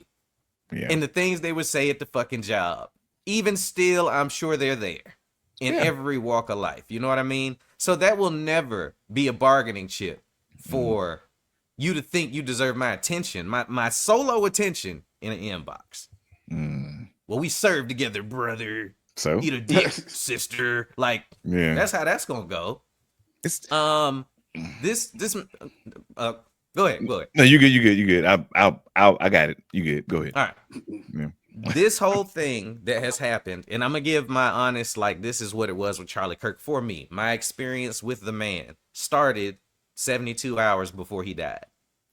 in the things they would say at the fucking job. Even still, I'm sure they're there in every walk of life. You know what I mean? So that will never be a bargaining chip for you to think you deserve my attention, my solo attention in an inbox. Well, we served together, brother. So Eat a dick, sister. Like, that's how that's gonna go. It's This go ahead. No, you good. I got it. You good. Go ahead. All right. This whole thing that has happened, and I'm gonna give my honest, like, this is what it was with Charlie Kirk for me. My experience with the man started 72 hours before he died.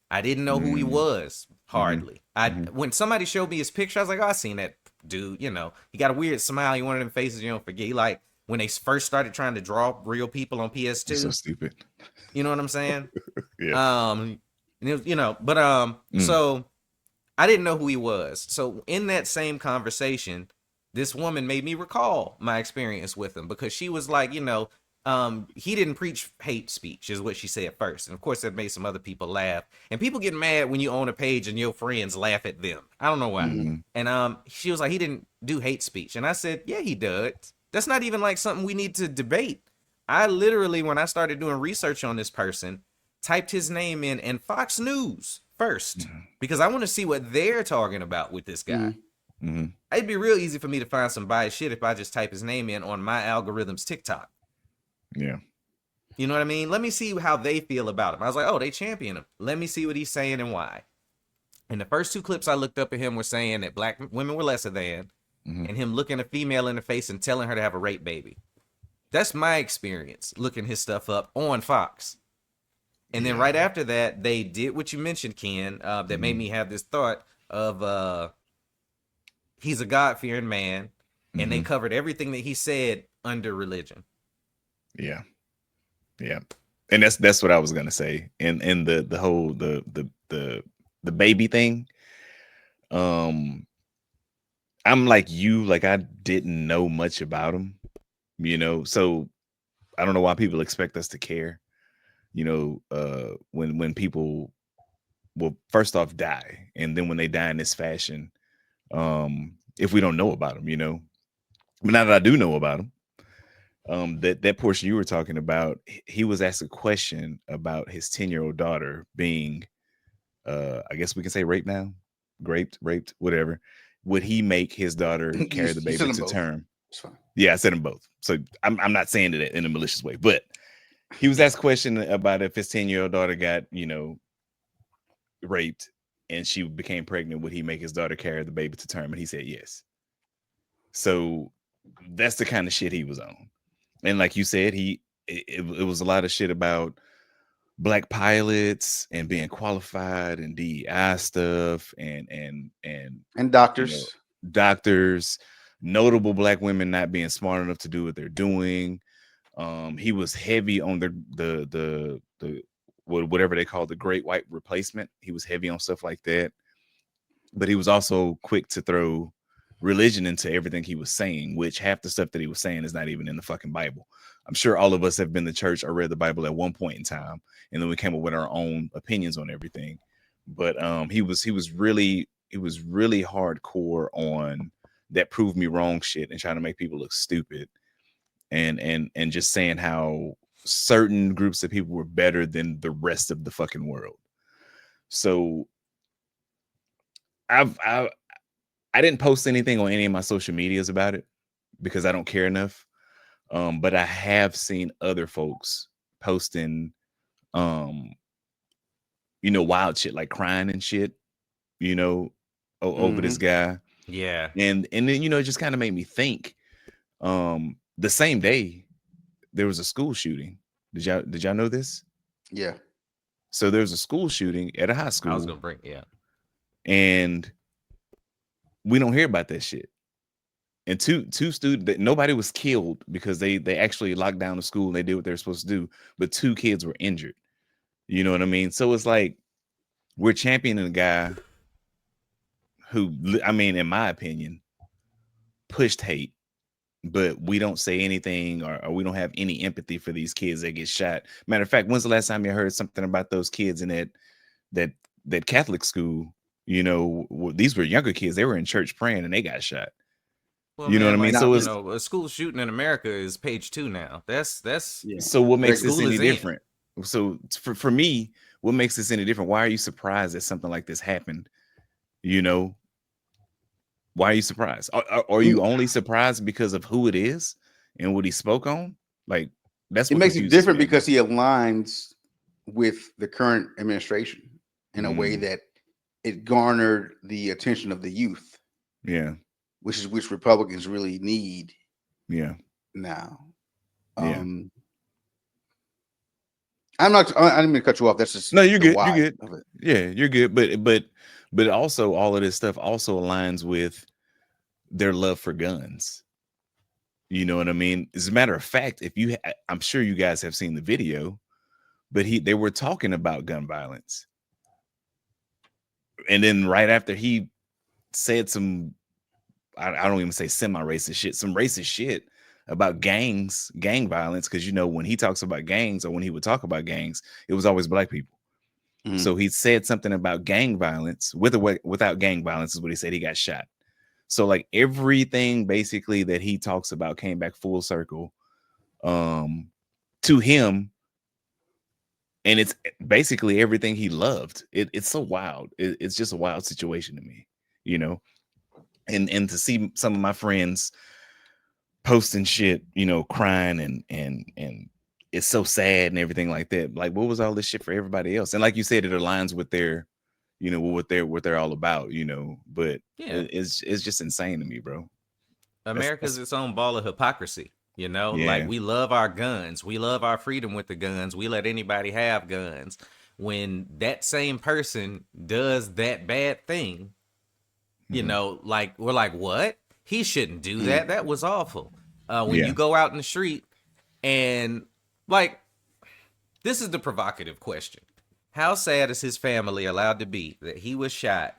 I didn't know who he was, hardly. When somebody showed me his picture, I was like, oh, I seen that dude. You know, he got a weird smile. He one of them faces you don't forget. He, like, when they first started trying to draw real people on PS2. So stupid. You know what I'm saying? Yeah. So I didn't know who he was. So in that same conversation, this woman made me recall my experience with him, because she was like, he didn't preach hate speech, is what she said first. And of course, that made some other people laugh. And people get mad when you own a page and your friends laugh at them. I don't know why. And she was like, he didn't do hate speech. And I said, yeah, he does. That's not even like something we need to debate. I literally, when I started doing research on this person, typed his name in and Fox News first, because I want to see what they're talking about with this guy. It'd be real easy for me to find some biased shit if I just type his name in on my algorithm's TikTok. Yeah. You know what I mean? Let me see how they feel about him. I was like, oh, they champion him. Let me see what he's saying and why. And the first two clips I looked up at him were saying that black women were lesser than, and him looking a female in the face and telling her to have a rape baby. That's my experience looking his stuff up on Fox. And then right after that, they did what you mentioned, Ken, that made me have this thought of he's a God-fearing man, and they covered everything that he said under religion. Yeah. And that's what I was gonna say. And the whole the baby thing. I'm like you, like I didn't know much about him, so I don't know why people expect us to care. When people will first off die, and then when they die in this fashion, if we don't know about them, but now that I do know about him, that portion you were talking about, he was asked a question about his 10-year-old daughter being, I guess we can say raped now, raped, whatever. Would he make his daughter carry the baby to term? It's fine. Yeah, I said them both. So I'm not saying it in a malicious way, but he was asked a question about if his 10-year-old daughter got, raped and she became pregnant, would he make his daughter carry the baby to term? And he said yes. So that's the kind of shit he was on. And like you said, it was a lot of shit about black pilots and being qualified and DEI stuff and doctors, doctors, notable black women not being smart enough to do what they're doing. He was heavy on the whatever they call the great white replacement. He was heavy on stuff like that, but he was also quick to throw religion into everything he was saying, which half the stuff that he was saying is not even in the fucking Bible. I'm sure all of us have been to church or read the Bible at one point in time, and then we came up with our own opinions on everything. But he was really hardcore on that prove me wrong shit and trying to make people look stupid, and just saying how certain groups of people were better than the rest of the fucking world. So I didn't post anything on any of my social medias about it because I don't care enough. But I have seen other folks posting wild shit, like crying and shit, over this guy. Yeah. And then, it just kind of made me think. The same day there was a school shooting. Did y'all know this? Yeah. So there's a school shooting at a high school. I was gonna bring, and we don't hear about that shit. And two students, that nobody was killed because they actually locked down the school and they did what they were supposed to do, but 2 kids were injured. You know what I mean? So it's like we're championing a guy who, I mean, in my opinion, pushed hate, but we don't say anything, or we don't have any empathy for these kids that get shot. Matter of fact, when's the last time you heard something about those kids in that Catholic school? These were younger kids. They were in church praying and they got shot. well, You know man, what I mean? like, So you it's know, a school shooting in America is page 2 now. That's Yeah. so what makes this School any is in. different? So for me, what makes this any different? Why are you surprised that something like this happened? Why are you surprised? Are you only surprised because of who it is and what he spoke on? Like, that's It what makes it confuses different me. because he aligns with the current administration in a way that it garnered the attention of the youth, Yeah, which Republicans really need yeah, now. yeah. I didn't mean to cut you off. That's just No, you're the good. why You're good. of it. Yeah, you're good. But also all of this stuff also aligns with their love for guns. You know what I mean? As a matter of fact, I'm sure you guys have seen the video, but they were talking about gun violence. And then right after he said some, I don't even say semi-racist shit, some racist shit about gang violence. Cause when he talks about gangs, or when he would talk about gangs, it was always black people. Mhm. So he said something about gang violence without gang violence is what he said. He got shot. So like everything basically that he talks about came back full circle to him. And it's basically everything he loved. It's so wild. It's just a wild situation to me, and to see some of my friends posting shit, crying and it's so sad and everything like that. Like, what was all this shit for everybody else? And like you said, it aligns with their, what they're all about, but Yeah. it's just insane to me, bro. America's its own ball of hypocrisy. Like, Yeah. we love our guns, we love our freedom with the guns, we let anybody have guns. When that same person does that bad thing, like, we're like, what? He shouldn't do that. That was awful. When Yeah. you go out in the street and, like, this is the provocative question. How sad is his family allowed to be that he was shot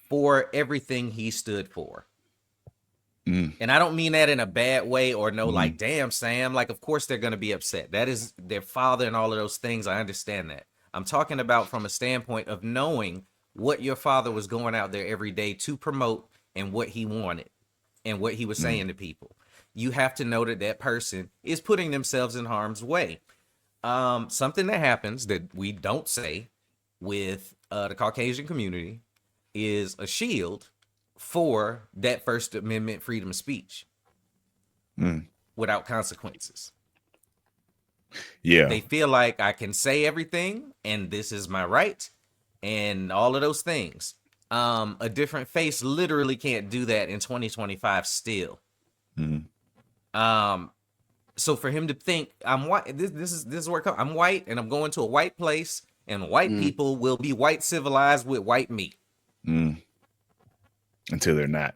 for everything he stood for? And I don't mean that in a bad way or like, damn, Sam. Like, of course they're going to be upset. That is their father and all of those things. I understand that. I'm talking about from a standpoint of knowing what your father was going out there every day to promote and what he wanted and what he was saying to people. You have to know that that person is putting themselves in harm's way. Something that happens that we don't say with the Caucasian community is a shield for that First Amendment freedom of speech without consequences. Yeah. They feel like I can say everything and this is my right and all of those things. A different face literally can't do that in 2025 still. So for him to think I'm white, this is where I'm white and I'm going to a white place and white people will be white civilized with white meat. Until they're not.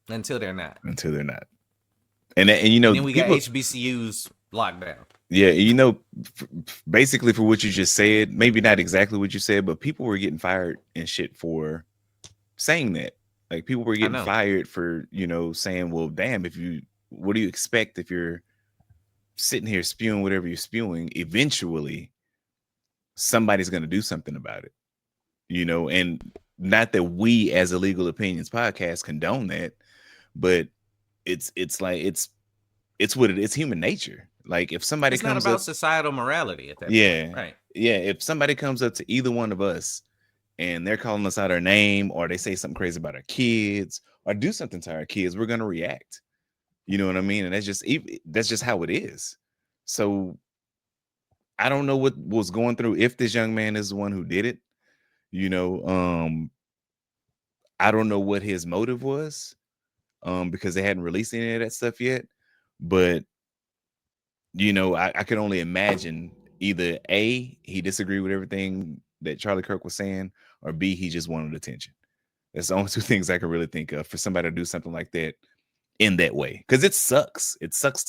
And And then we got people, HBCUs locked down. Yeah, basically for what you just said, maybe not exactly what you said, but people were getting fired and shit for saying that. Like, people were getting fired for, saying, well, damn, what do you expect if you're sitting here spewing whatever you're spewing? Eventually, somebody's going to do something about it, and not that we as a Legal Opinions podcast condone that, but it's what it is, human nature. Like if somebody It's not comes about up, societal morality at that yeah, point. Right. yeah, if somebody comes up to either one of us and they're calling us out our name, or they say something crazy about our kids, or do something to our kids, we're gonna react. You know what I mean? And that's just how it is. So I don't know what was going through, if this young man is the one who did it. You know, I don't know what his motive was, because they hadn't released any of that stuff yet. But you know, I can only imagine either A, he disagreed with everything that Charlie Kirk was saying, or B, he just wanted attention. That's the only two things I can really think of for somebody to do something like that in that way. Because it sucks. It sucks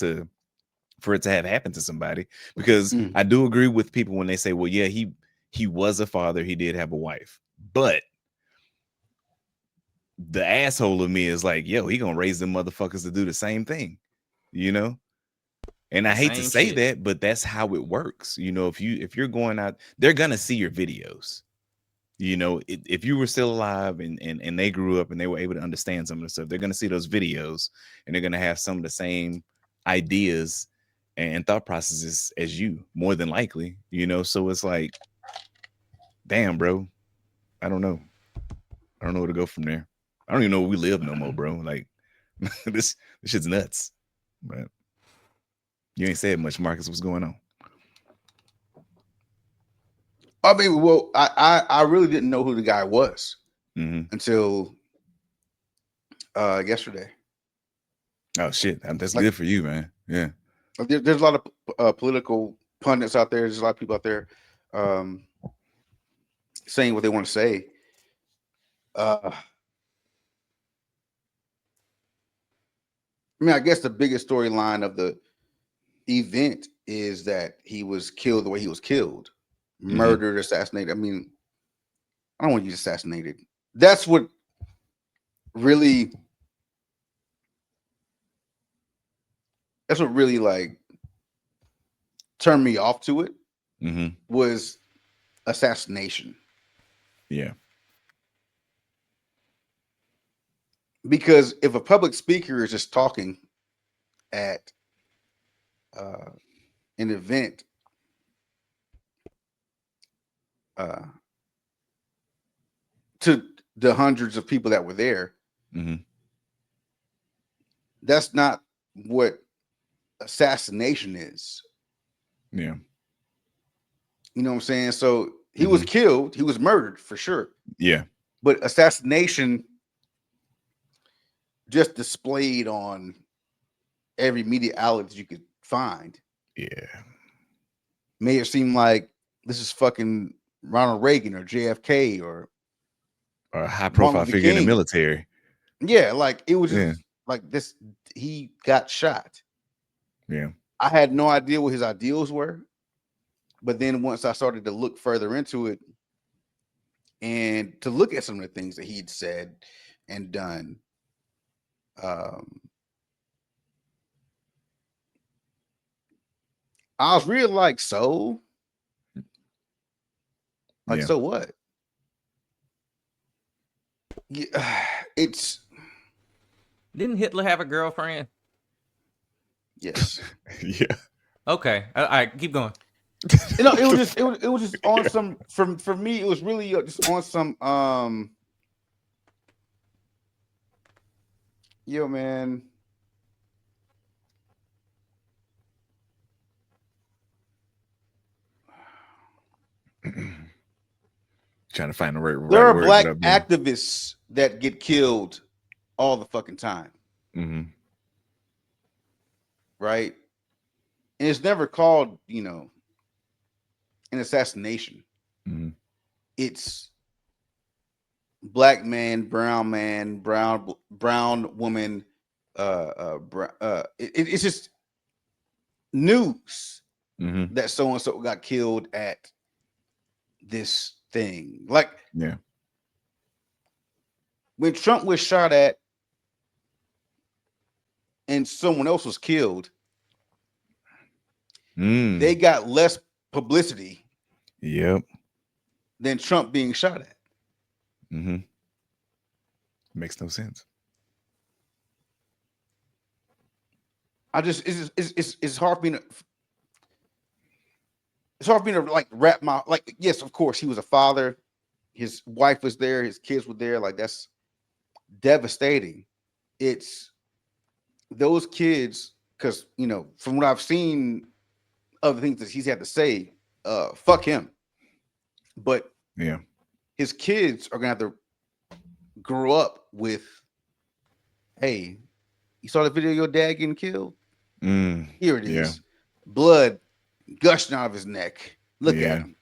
for it to have happened to somebody. Because I do agree with people when they say, well, yeah, he was a father, he did have a wife. But the asshole of me is like, yo, he gonna raise them motherfuckers to do the same thing, you know? And I hate to Same say shit. that, but that's how it works. You know, if you're going out, they're gonna see your videos. You know, if you were still alive and they grew up and they were able to understand some of the stuff, they're gonna see those videos and they're gonna have some of the same ideas and thought processes as you, more than likely. You know, so it's like, damn, bro, I don't know. I don't know where to go from there. I don't even know where we live no more, bro. Like this shit's nuts. But you ain't said much, Marcus. What's going on? I mean, well, I really didn't know who the guy was until yesterday. Oh shit, that's Like, good for you, man. Yeah. There's a lot of political pundits out there. There's a lot of people out there saying what they want to say. I mean, I guess the biggest storyline of the event is that he was killed the way he was killed, murdered, assassinated. I mean, I don't want to use assassinated. That's what really like turned me off to it was assassination. Yeah. Because if a public speaker is just talking at an event, to the hundreds of people that were there, that's not what assassination is. Yeah. You know what I'm saying? So he was killed, he was murdered for sure. Yeah. But assassination just displayed on every media outlet that you could find. Yeah. Made it seem like this is fucking Ronald Reagan or JFK or a high Martin profile Luther figure in the King. military. Yeah, like it was just like this. He got shot. Yeah. I had no idea what his ideals were. But then once I started to look further into it and to look at some of the things that he'd said and done, I was really like, so what? Yeah, it's Didn't Hitler have a girlfriend? yes. Yeah. Okay. All right, keep going. You know, it was just on some for me. It was really just on some yo man. Trying to find the right There are words black without being. activists that get killed all the fucking time. Right? And it's never called, you know, an assassination. It's black man, brown woman, it's just news that so and so got killed at this thing. Like, yeah, when Trump was shot at and someone else was killed, they got less publicity than Trump being shot at. Makes no sense. it's hard for me to. It's hard for me to like wrap my like. Yes, of course, he was a father. His wife was there. His kids were there. Like that's devastating. It's those kids because from what I've seen, other things that he's had to say, fuck him. But yeah, his kids are gonna have to grow up with, hey, you saw the video of your dad getting killed? Here it is. Blood gushing out of his neck. Look at him.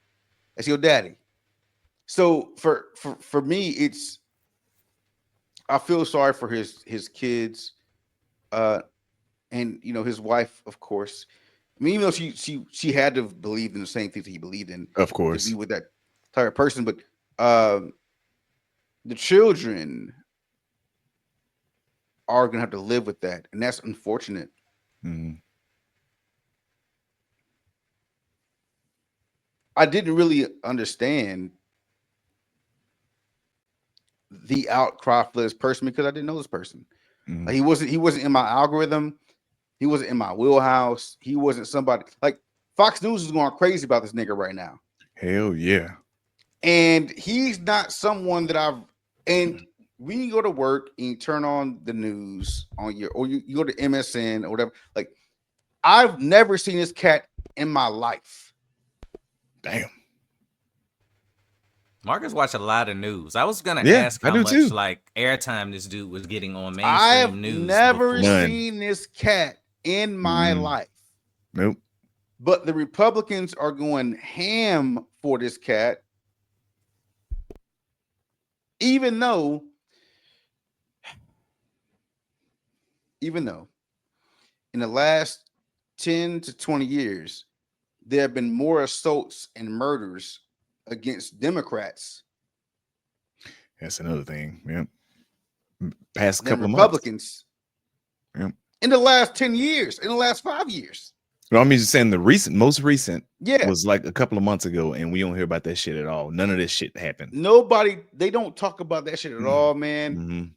That's your daddy. So for me, it's I feel sorry for his kids, and his wife, of course. I mean, even though she had to have believed in the same things that he believed in, of course, to be with that type of person. But the children are gonna have to live with that, and that's unfortunate. I didn't really understand the outcry for this person because I didn't know this person. Like, he wasn't in my algorithm. He wasn't in my wheelhouse. He wasn't somebody like Fox News is going crazy about this nigga right now. Hell yeah. And he's not someone that and when you go to work and you turn on the news on you go to MSN or whatever, like I've never seen this cat in my life. Damn. Marcus watched a lot of news. I was gonna ask how much like airtime this dude was getting on mainstream news. I've never seen this cat in my life. Nope. But the Republicans are going ham for this cat, even though in the last 10 to 20 years, there have been more assaults and murders against Democrats. That's another thing. Yep. Past couple of Republicans. Yep. In the last 10 years, in the last 5 years. Well, I mean, just saying the most recent yeah, was like a couple of months ago, and we don't hear about that shit at all. None of this shit happened. They don't talk about that shit at all, man.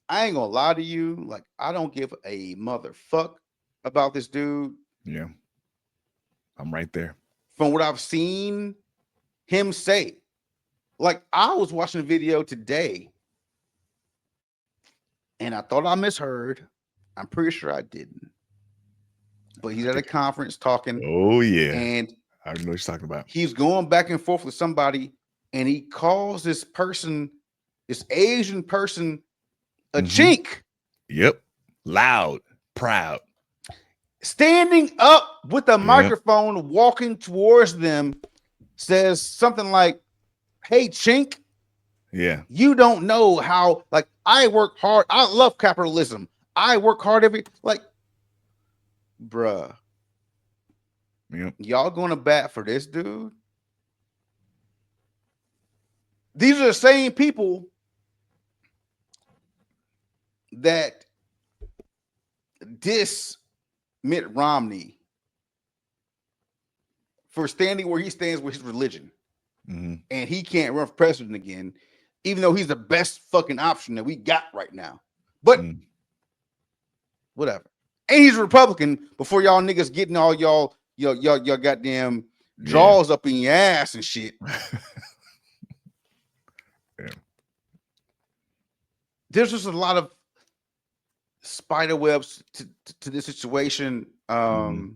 I ain't gonna lie to you. Like, I don't give a motherfuck about this dude. Yeah. I'm right there. From what I've seen him say. Like, I was watching a video today and I thought I misheard. I'm pretty sure I didn't. But he's at a conference talking. Oh, yeah. And I don't know what you're talking about. He's going back and forth with somebody, and he calls this Asian person, a chink. Yep. Loud, proud. Standing up with a microphone, walking towards them, says something like, hey, chink. Yeah. You don't know how, like, I work hard. I love capitalism. I work hard bruh. Yep. Y'all going to bat for this dude? These are the same people that diss Mitt Romney for standing where he stands with his religion. And he can't run for president again, even though he's the best fucking option that we got right now. But whatever. And he's a Republican before y'all niggas getting all y'all goddamn draws up in your ass and shit. There's just a lot of spider webs to this situation. There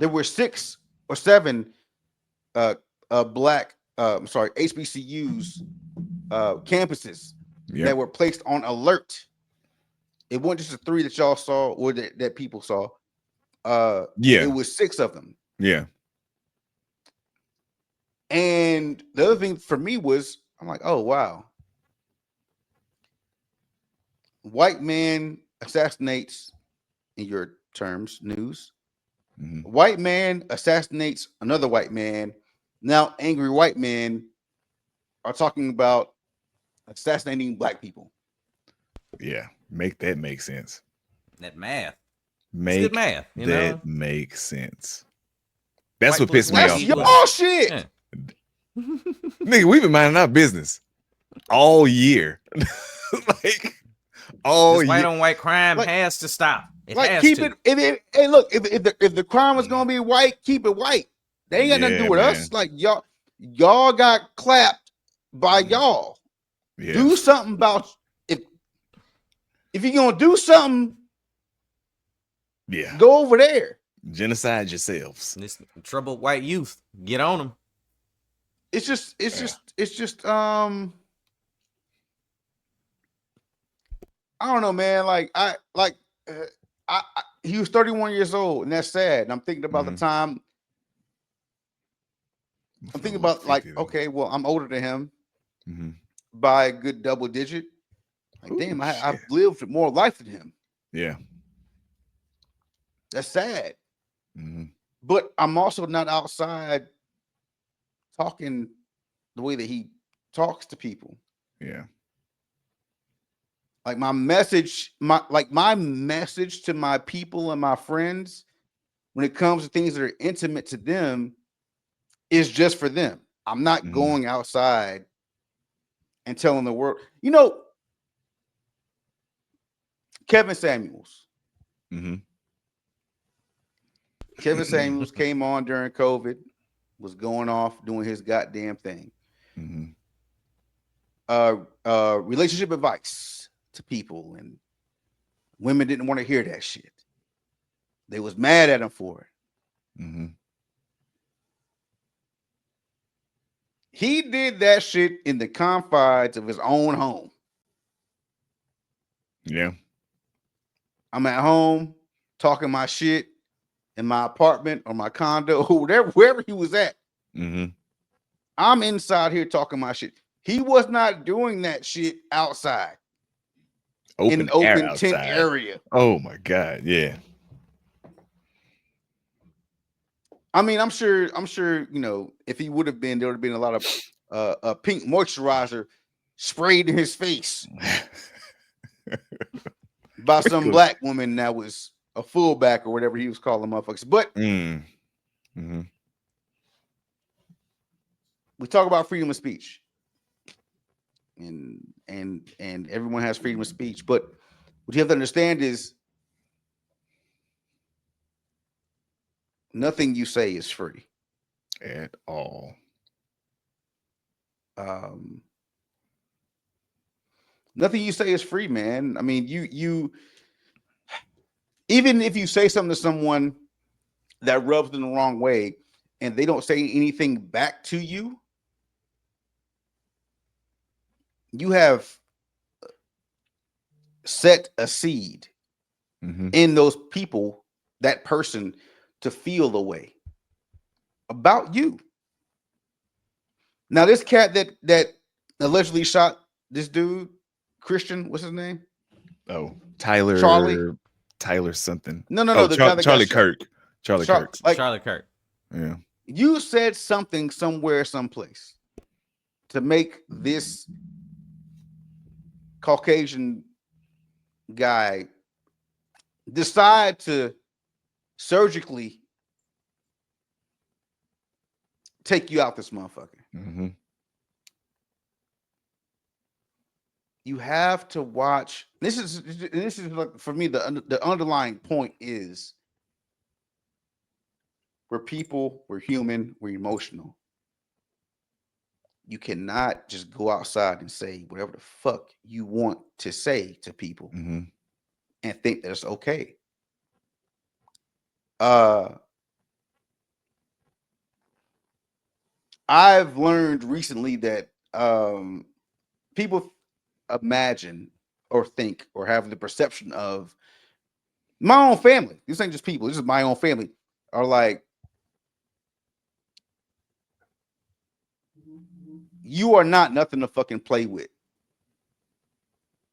were 6 or 7 black HBCUs campuses that were placed on alert. It wasn't just the 3 that y'all saw or that people saw. It was 6 of them. Yeah. And the other thing for me was, I'm like, oh wow. White man assassinates, in your terms, news. White man assassinates another white man. Now angry white men are talking about assassinating black people. Yeah, make that make sense. That math. Make good math, that make sense. That's what pissed me off. That's y'all shit. Yeah. Nigga, we've been minding our business all year. Like, Oh This white yeah. on white crime Like- has to stop. It Like has keep to. it. Hey, look, if the crime is gonna be white, keep it white. They ain't got nothing to do Yeah, with man. us. Like y'all got clapped by y'all. Yeah. Do something about if you're gonna do something, Yeah. go over there. Genocide yourselves. This troubled white youth. Get on them. It's just I don't know, man. Like he was 31 years old, and that's sad. And I'm thinking about the time. I'm thinking about like, okay, well, I'm older than him by a good double digit. Like, damn, I've lived more life than him. Yeah. That's sad. But I'm also not outside talking the way that he talks to people. Yeah. Like my message to my people and my friends when it comes to things that are intimate to them is just for them. I'm not going outside and telling the world. You know, Kevin Samuels. Kevin Samuels came on during COVID, was going off doing his goddamn thing. Relationship advice to people, and women didn't want to hear that shit. They was mad at him for it. He did that shit in the confines of his own home. Yeah. I'm at home talking my shit in my apartment or my condo or whatever, wherever he was at. I'm inside here talking my shit. He was not doing that shit outside. In an open tent area. Oh my God. Yeah. I mean, I'm sure, you know, if he would have been, there would have been a lot of pink moisturizer sprayed in his face by some black woman that was a fullback or whatever he was calling motherfuckers. But we talk about freedom of speech. And everyone has freedom of speech. But what you have to understand is nothing you say is free. At all. Nothing you say is free, man. I mean, you even if you say something to someone that rubs them the wrong way and they don't say anything back to you, you have set a seed in those people, that person, to feel the way about you. Now, this cat that allegedly shot this dude, Christian, what's his name? Oh, Tyler something. No, the guy that Charlie got Kirk. Charlie Kirk. Like, Charlie Kirk. Yeah. You said something somewhere, someplace to make this Caucasian guy decide to surgically take you out this motherfucker. You have to watch. This is like, for me, the underlying point is we're people, we're human, we're emotional. You cannot just go outside and say whatever the fuck you want to say to people and think that it's okay. I've learned recently that people imagine or think or have the perception of my own family. This ain't just people. This is my own family. Are like, you are not nothing to fucking play with.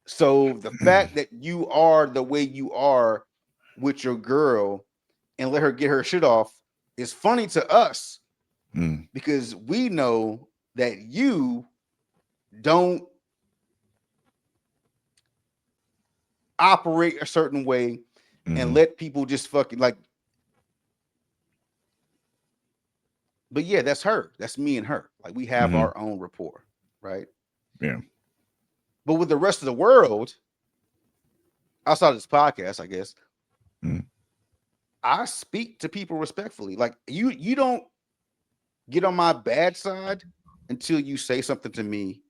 So the fact that you are the way you are with your girl and let her get her shit off is funny to us because we know that you don't operate a certain way and let people just fucking like. But yeah, that's her. That's me and her. Like, we have our own rapport, right? Yeah. But with the rest of the world, outside of this podcast, I guess, Mm. I speak to people respectfully. Like you don't get on my bad side until you say something to me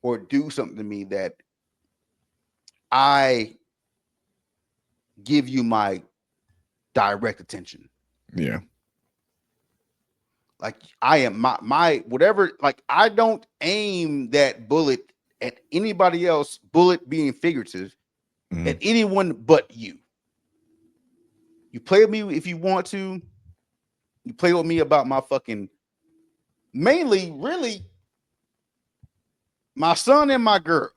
or do something to me that I give you my direct attention. Yeah. Like I am my whatever. Like I don't aim that bullet at anybody else. Bullet being figurative at anyone but you. You play with me if you want to. You play with me about my fucking mainly, really, my son and my girl.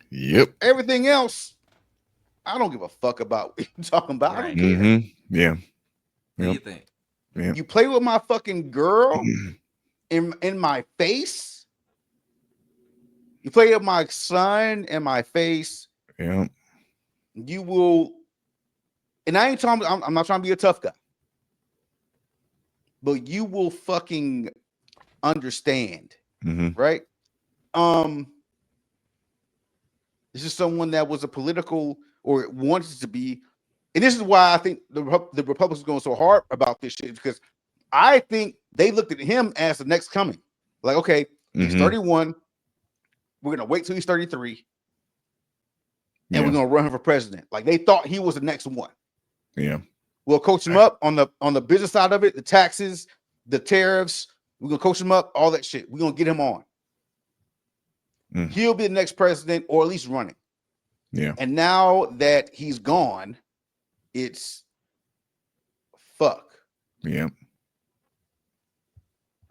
Yep. Everything else, I don't give a fuck about what you're talking about. I don't care. Mm-hmm. Yeah. What do you Yep. think? Yep. You play with my fucking girl in my face. You play with my son in my face. Yep. You will, and I ain't talking. I'm not trying to be a tough guy, but you will fucking understand, right? This is someone that was a political or wanted to be, and this is why I think the Republicans are going so hard about this shit, because I think they looked at him as the next coming. Like, okay, he's 31. We're gonna wait till he's 33, and we're gonna run him for president. Like they thought he was the next one. Yeah. We'll coach him up on the business side of it, the taxes, the tariffs. We're gonna coach him up, all that shit. We're gonna get him on. He'll be the next president, or at least running. Yeah. And now that he's gone, it's fuck. Yeah.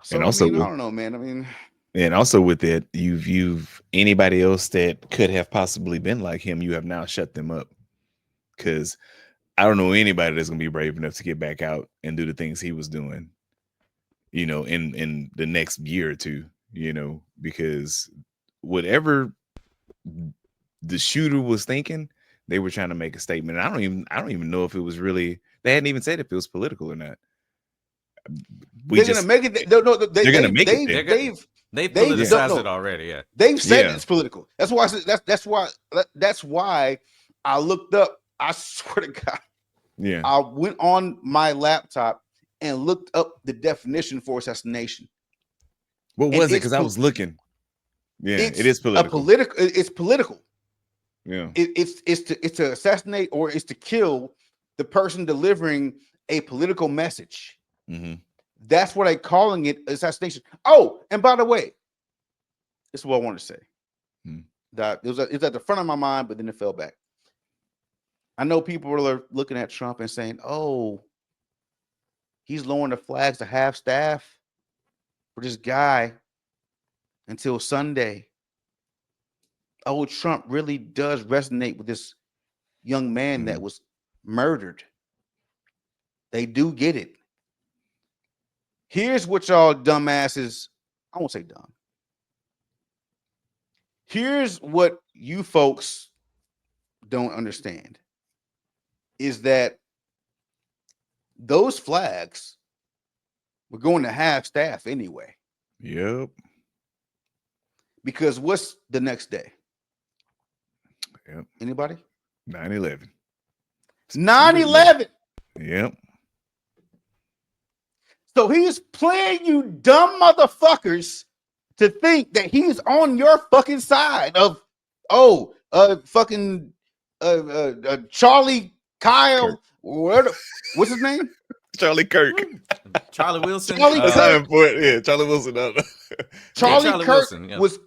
So And also I don't know, man. I mean, and also with it, you've anybody else that could have possibly been like him, you have now shut them up. Because I don't know anybody that's gonna be brave enough to get back out and do the things he was doing, in the next year or two, because whatever the shooter was thinking, they were trying to make a statement. And I don't even know if it was really, they hadn't even said if it was political or not. they're gonna make it. No, they're gonna make it. They've politicized it already. Yeah, they've said it's political. That's why that's why I looked up. I swear to God. Yeah. I went on my laptop and looked up the definition for assassination. What was it? Because I was looking. Yeah, it is political. It's political. Yeah. It's to assassinate, or it's to kill the person delivering a political message. That's what I'm calling it, assassination. Oh, and by the way, this is what I wanted to say. That it's at the front of my mind, but then it fell back. I know people are looking at Trump and saying, "Oh, he's lowering the flags to half staff for this guy until Sunday." Oh, Trump really does resonate with this young man that was murdered. They do get it. Here's what y'all dumbasses, I won't say dumb. Here's what you folks don't understand is that those flags were going to half staff anyway. Yep. Because what's the next day? Yep. Anybody? 9/11. 9/11. Yep. So he's playing you dumb motherfuckers to think that he's on your fucking side of fucking Charlie Kyle, what's his name? Charlie Kirk. Charlie Wilson. Charlie Kirk. Yeah, Charlie Wilson. Charlie Kirk Wilson, yeah. was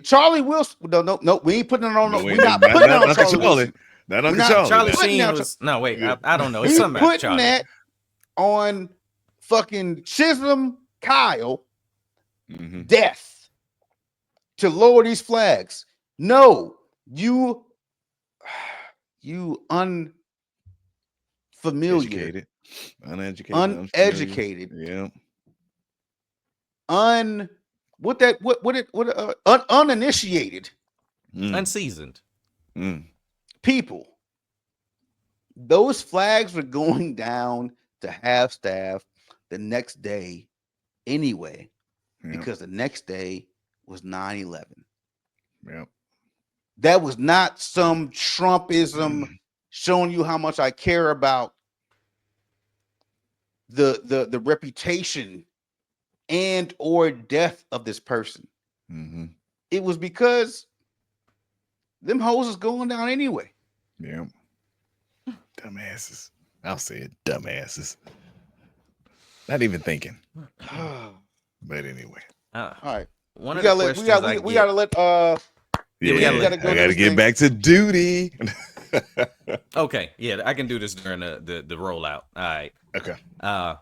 Charlie Wilson. No, we ain't putting it on. We're not putting it on Charlie Wilson. Not Uncle Charlie. Charlie Sheen was no wait. Yeah. I don't know. It's something about putting Charlie. that on fucking Chisholm Kyle death to lower these flags. No, you unfamiliar, uneducated, yeah, uninitiated, unseasoned people. Those flags were going down to half staff the next day anyway, because the next day was 9/11. Yep. That was not some Trumpism showing you how much I care about the reputation and or death of this person. Mm-hmm. It was because them hoes is going down anyway. Yeah. Dumbasses. I'll say it. Dumbasses. Not even thinking. But anyway. All right. One we of the gotta questions we gotta let Yeah, we gotta go I to gotta this get thing. back to duty. Okay, yeah, I can do this during the rollout. All right. Okay.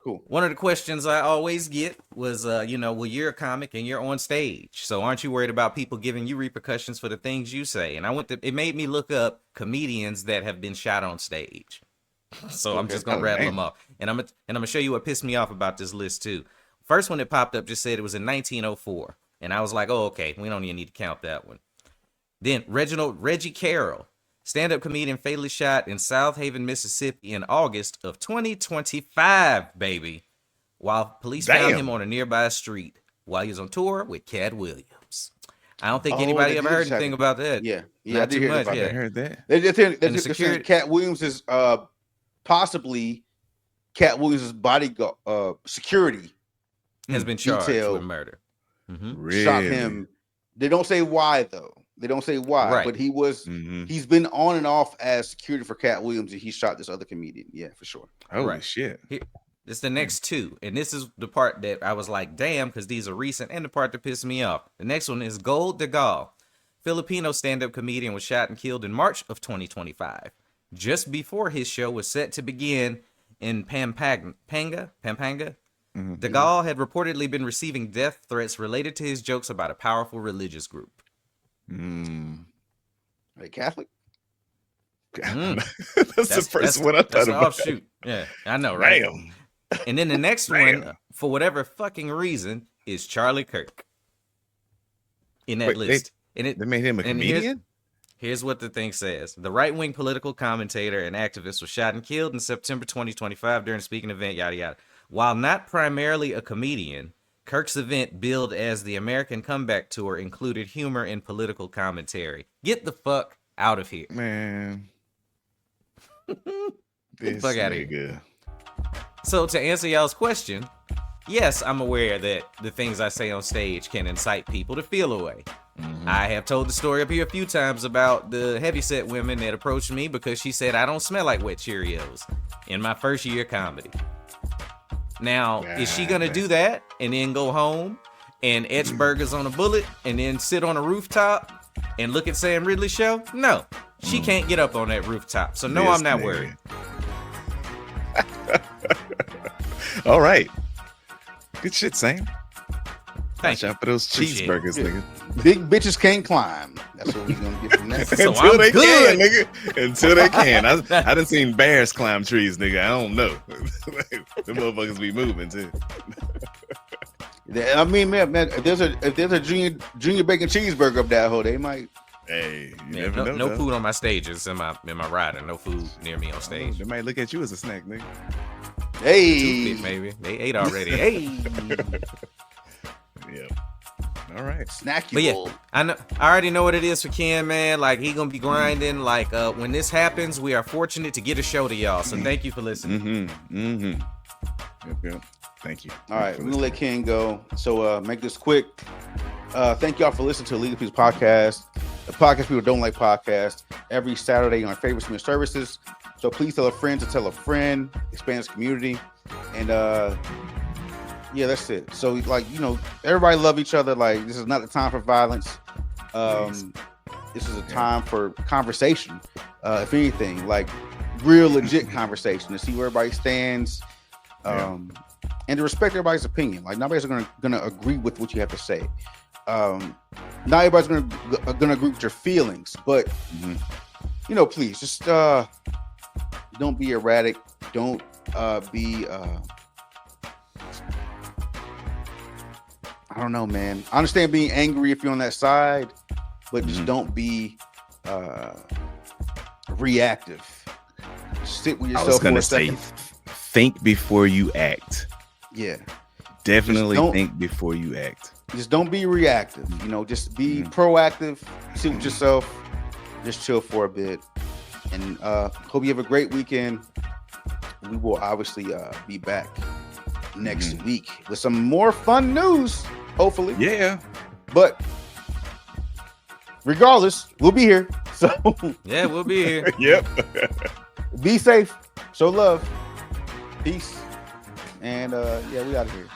Cool. One of the questions I always get was, well, you're a comic and you're on stage, so aren't you worried about people giving you repercussions for the things you say? And it made me look up comedians that have been shot on stage. So I'm just gonna rattle them off, and I'm gonna show you what pissed me off about this list too. First one that popped up just said it was in 1904, and I was like, oh, okay, we don't even need to count that one. Then Reggie Carroll, stand-up comedian, fatally shot in South Haven, Mississippi in August of 2025, baby, while police found him on a nearby street while he was on tour with Cat Williams. I don't think anybody ever heard anything about that. Yeah, Not I did too hear much. about Yeah, that. I heard that. They're saying Cat Williams is possibly Cat Williams' bodyguard security has been charged with murder. Really? Shot him. They don't say why though. They don't say why, Right. but he was he's been on and off as security for Cat Williams, and he shot this other comedian. Yeah, for sure. Holy shit. This is the next two, and this is the part that I was like, damn, because these are recent, and the part that pissed me off. The next one is Gold DeGaulle, Filipino stand-up comedian, was shot and killed in March of 2025, just before his show was set to begin in Pampanga. DeGaulle had reportedly been receiving death threats related to his jokes about a powerful religious group. Are they Catholic? That's the first one I thought about. Offshoot. Yeah, I know, right? Damn. And then the next one, for whatever fucking reason, is Charlie Kirk in that list. They made him a comedian? Here's what the thing says. The right-wing political commentator and activist was shot and killed in September 2025 during a speaking event, yada, yada. While not primarily a comedian, Kirk's event, billed as the American Comeback Tour, included humor and political commentary. Get the fuck out of here. Man. Get the fuck out of here. Nigga. So to answer y'all's question, yes, I'm aware that the things I say on stage can incite people to feel a way. I have told the story up here a few times about the heavyset women that approached me because she said I don't smell like wet Cheerios in my first year of comedy. Now, is she gonna do that and then go home and etch burgers on a bullet and then sit on a rooftop and look at Sam Ridley's show? No, she can't get up on that rooftop. So no, I'm not worried. All right. Good shit, Sam. Thank Watch out for those cheeseburgers, nigga. Big bitches can't climb. That's what we're gonna get from that. So Until I'm they good. can, nigga. Until they can. I done seen bears climb trees, nigga. I don't know. The motherfuckers be moving too. I mean, man, if there's a junior bacon cheeseburger up that hole, they might. Hey, you Yeah, never know. no though. food on my stages in my rider. No food near me on stage. They might look at you as a snack, nigga. Hey, Toothpick, maybe they ate already. Hey, Yeah. All right. snacky but yeah, bowl. I already know what it is for Ken, man. Like he gonna be grinding. Like when this happens, we are fortunate to get a show to y'all. So thank you for listening. Yep. Thank you. All right, we're gonna let Ken go. So make this quick. Thank y'all for listening to the Legal Peace Podcast. The podcast people don't like podcasts every Saturday on favorite streaming services. So please tell a friend to tell a friend, expand this community, and yeah, that's it. So like everybody love each other. Like this is not the time for violence. This is a time for conversation. If anything, like real legit conversation to see where everybody stands. And to respect everybody's opinion. Like nobody's gonna agree with what you have to say. Not everybody's gonna agree with your feelings, but please just don't be erratic. Don't be I don't know, man. I understand being angry if you're on that side, but just don't be reactive. Sit with yourself. I was gonna for a say, second. think before you act. Yeah. Definitely Just don't- think before you act. Just don't be reactive. Just be proactive. Sit with yourself. Just chill for a bit. And hope you have a great weekend. We will obviously be back next week with some more fun news, hopefully. Yeah. But regardless, we'll be here. So Yeah, we'll be here. Yep. Be safe. Show love. Peace. And yeah, we out of here.